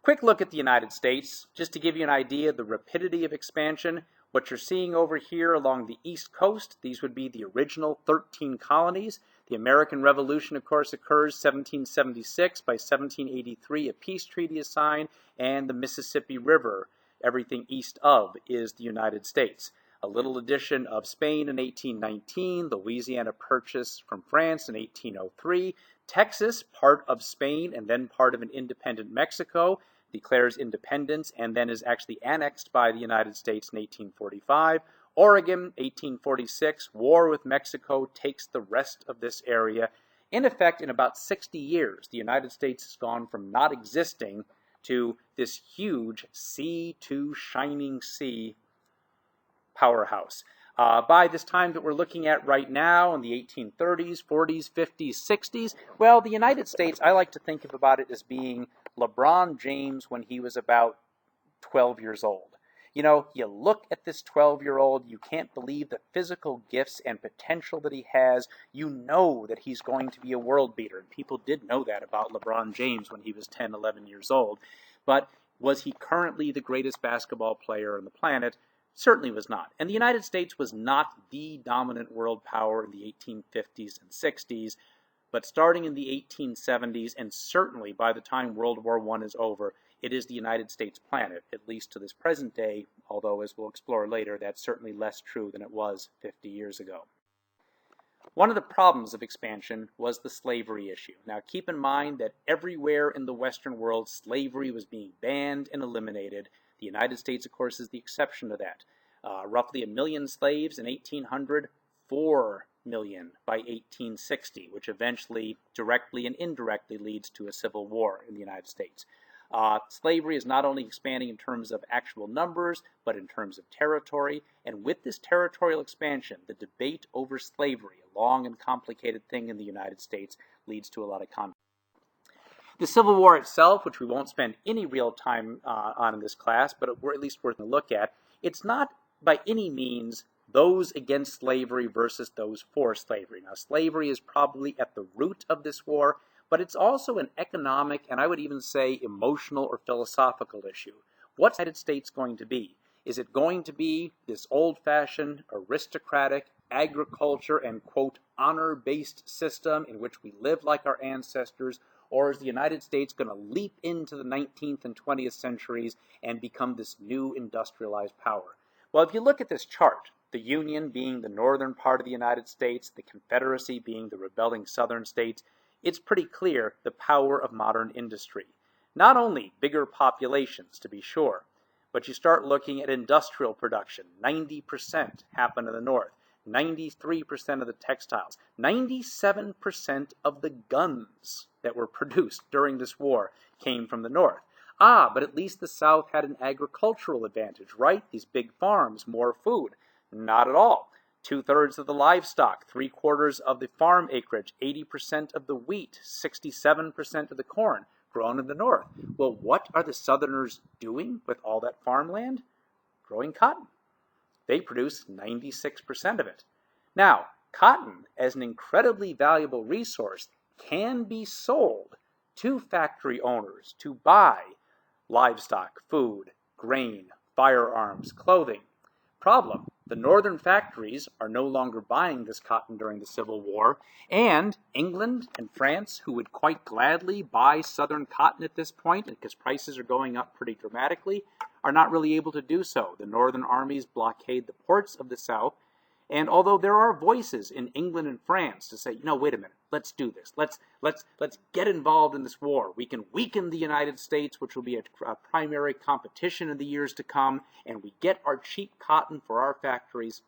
Quick look at the United States, just to give you an idea of the rapidity of expansion. What you're seeing over here along the East Coast, these would be the original 13 colonies. The American Revolution, of course, occurs 1776. By 1783, a peace treaty is signed, and the Mississippi River, everything east of, is the United States. A little addition of Spain in 1819, Louisiana purchased from France in 1803, Texas, part of Spain and then part of an independent Mexico, declares independence and then is actually annexed by the United States in 1845. Oregon, 1846, war with Mexico takes the rest of this area. In effect, in about 60 years, the United States has gone from not existing to this huge sea to shining sea powerhouse. By this time that we're looking at right now, in the 1830s, 40s, 50s, 60s, well, the United States, I like to think of about it as being LeBron James when he was about 12 years old. You know, you look at this 12-year-old, you can't believe the physical gifts and potential that he has. You know that he's going to be a world beater. And people did know that about LeBron James when he was 10, 11 years old. But was he currently the greatest basketball player on the planet? Certainly was not. And the United States was not the dominant world power in the 1850s and 60s. But starting in the 1870s, and certainly by the time World War I is over, it is the United States planet, at least to this present day, although as we'll explore later, that's certainly less true than it was 50 years ago. One of the problems of expansion was the slavery issue. Now keep in mind that everywhere in the Western world, slavery was being banned and eliminated. The United States, of course, is the exception to that. Roughly 1 million slaves in 1800, 4 million by 1860, which eventually directly and indirectly leads to a civil war in the United States. Slavery is not only expanding in terms of actual numbers, but in terms of territory. And with this territorial expansion, the debate over slavery, a long and complicated thing in the United States, leads to a lot of conflict. The Civil War itself, which we won't spend any real time on in this class, but we're at least worth a look at, it's not by any means those against slavery versus those for slavery. Now, slavery is probably at the root of this war, but it's also an economic, and I would even say emotional or philosophical issue. What's the United States going to be? Is it going to be this old-fashioned, aristocratic, agriculture and, quote, honor-based system in which we live like our ancestors, or is the United States going to leap into the 19th and 20th centuries and become this new industrialized power? Well, if you look at this chart, the Union being the northern part of the United States, the Confederacy being the rebelling southern states, it's pretty clear the power of modern industry. Not only bigger populations, to be sure, but you start looking at industrial production. 90% happen in the north. 93% of the textiles, 97% of the guns that were produced during this war came from the north. But at least the South had an agricultural advantage, right? These big farms, more food. Not at all. 2/3 of the livestock, 3/4 of the farm acreage, 80% of the wheat, 67% of the corn grown in the north. Well, what are the Southerners doing with all that farmland? Growing cotton. They produce 96% of it. Now, cotton, as an incredibly valuable resource, can be sold to factory owners to buy livestock, food, grain, firearms, clothing. Problem: the northern factories are no longer buying this cotton during the Civil War, and England and France, who would quite gladly buy southern cotton at this point, because prices are going up pretty dramatically, are not really able to do so. The northern armies blockade the ports of the South, and although there are voices in England and France to say, no, wait a minute, let's do this. Let's get involved in this war. We can weaken the United States, which will be a primary competition in the years to come, and we get our cheap cotton for our factories.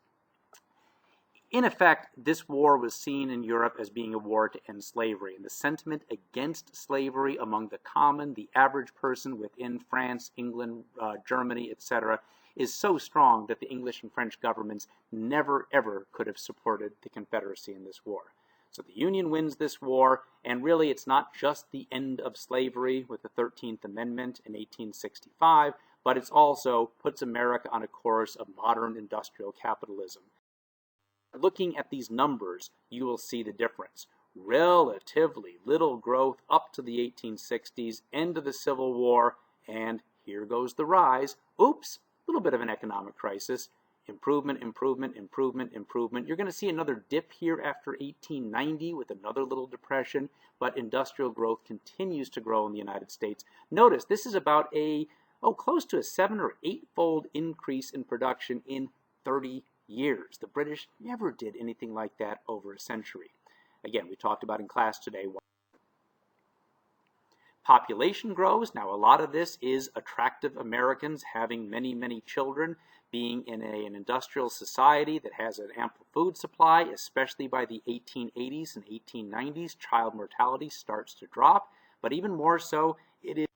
In effect, this war was seen in Europe as being a war to end slavery, and the sentiment against slavery among the average person within France, England, Germany, etc., is so strong that the English and French governments never, ever could have supported the Confederacy in this war. So the Union wins this war, and really it's not just the end of slavery with the 13th Amendment in 1865, but it's also puts America on a course of modern industrial capitalism. Looking at these numbers, you will see the difference. Relatively little growth up to the 1860s, end of the Civil War, and here goes the rise. Oops, a little bit of an economic crisis. Improvement, improvement, improvement, improvement. You're going to see another dip here after 1890 with another little depression, but industrial growth continues to grow in the United States. Notice this is about close to a 7- or 8-fold increase in production in 30 years. The British never did anything like that over a century. Again, we talked about in class today. Population grows. Now, a lot of this is attractive Americans having many, many children, being in an industrial society that has an ample food supply, especially by the 1880s and 1890s, child mortality starts to drop, but even more so, it is.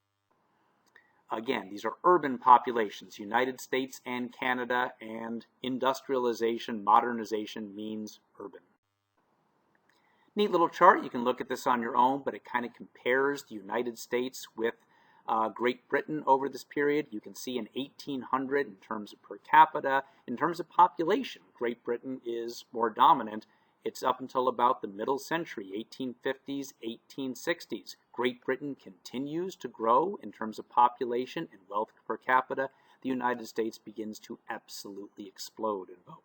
Again, these are urban populations, United States and Canada, and industrialization, modernization means urban. Neat little chart. You can look at this on your own, but it kind of compares the United States with Great Britain over this period. You can see in 1800 in terms of per capita, in terms of population, Great Britain is more dominant. It's up until about the middle century, 1850s, 1860s. Great Britain continues to grow in terms of population and wealth per capita. The United States begins to absolutely explode in both.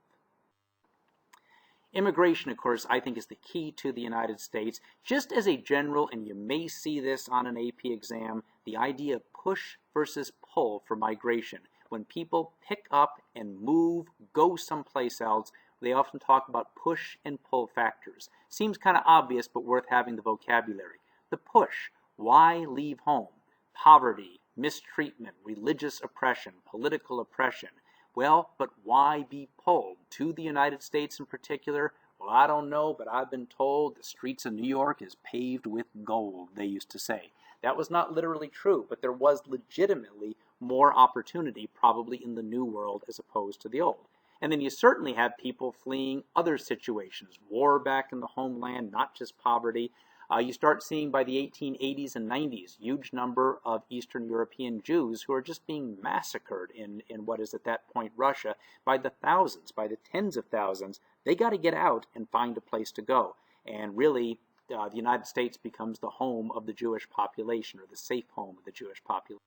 Immigration, of course, I think is the key to the United States. Just as a general, and you may see this on an AP exam, the idea of push versus pull for migration. When people pick up and move, go someplace else, they often talk about push and pull factors. Seems kind of obvious, but worth having the vocabulary. The push, why leave home? Poverty, mistreatment, religious oppression, political oppression. Well, but why be pulled? To the United States in particular? Well, I don't know, but I've been told the streets of New York is paved with gold, they used to say. That was not literally true, but there was legitimately more opportunity probably in the New World as opposed to the Old. And then you certainly have people fleeing other situations, war back in the homeland, not just poverty. You start seeing by the 1880s and 90s, huge number of Eastern European Jews who are just being massacred in what is at that point Russia by the thousands, by the tens of thousands. They got to get out and find a place to go. And really, the United States becomes the home of the Jewish population, or the safe home of the Jewish population.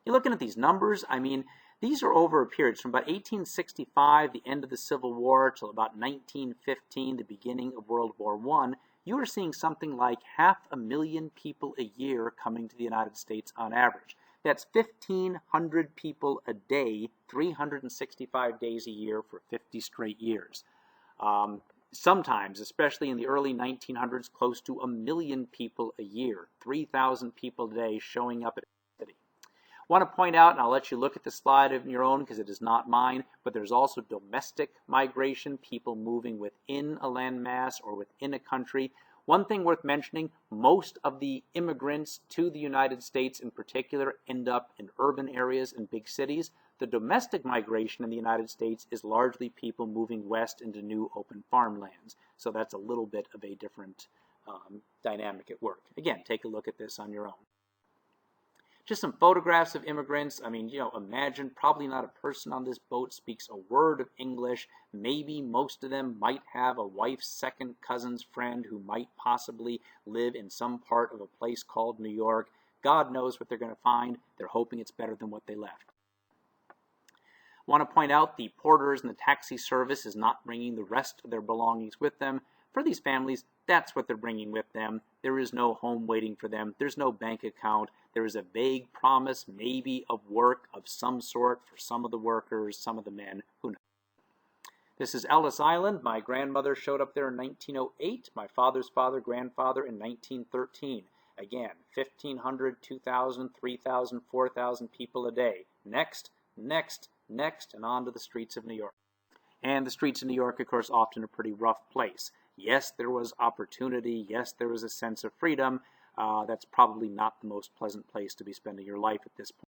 You're looking at these numbers. I mean, these are over a period from about 1865, the end of the Civil War, till about 1915, the beginning of World War I. You are seeing something like 500,000 people a year coming to the United States on average. That's 1,500 people a day, 365 days a year for 50 straight years. Sometimes, especially in the early 1900s, close to 1 million people a year, 3,000 people a day showing up at a city. I want to point out, and I'll let you look at the slide of your own because it is not mine, but there's also domestic migration, people moving within a landmass or within a country. One thing worth mentioning, most of the immigrants to the United States in particular end up in urban areas and big cities. The domestic migration in the United States is largely people moving west into new open farmlands. So that's a little bit of a different dynamic at work. Again, take a look at this on your own. Just some photographs of immigrants. I mean, imagine probably not a person on this boat speaks a word of English. Maybe most of them might have a wife's second cousin's friend who might possibly live in some part of a place called New York. God knows what they're going to find. They're hoping it's better than what they left. I want to point out the porters and the taxi service is not bringing the rest of their belongings with them. For these families, that's what they're bringing with them. There is no home waiting for them. There's no bank account. There is a vague promise, maybe, of work of some sort for some of the workers, some of the men, who knows. This is Ellis Island. My grandmother showed up there in 1908. My father's father, grandfather, in 1913. Again, 1,500, 2,000, 3,000, 4,000 people a day. Next, and on to the streets of New York. And the streets of New York, of course, often a pretty rough place. Yes, there was opportunity. Yes, there was a sense of freedom. That's probably not the most pleasant place to be spending your life at this point.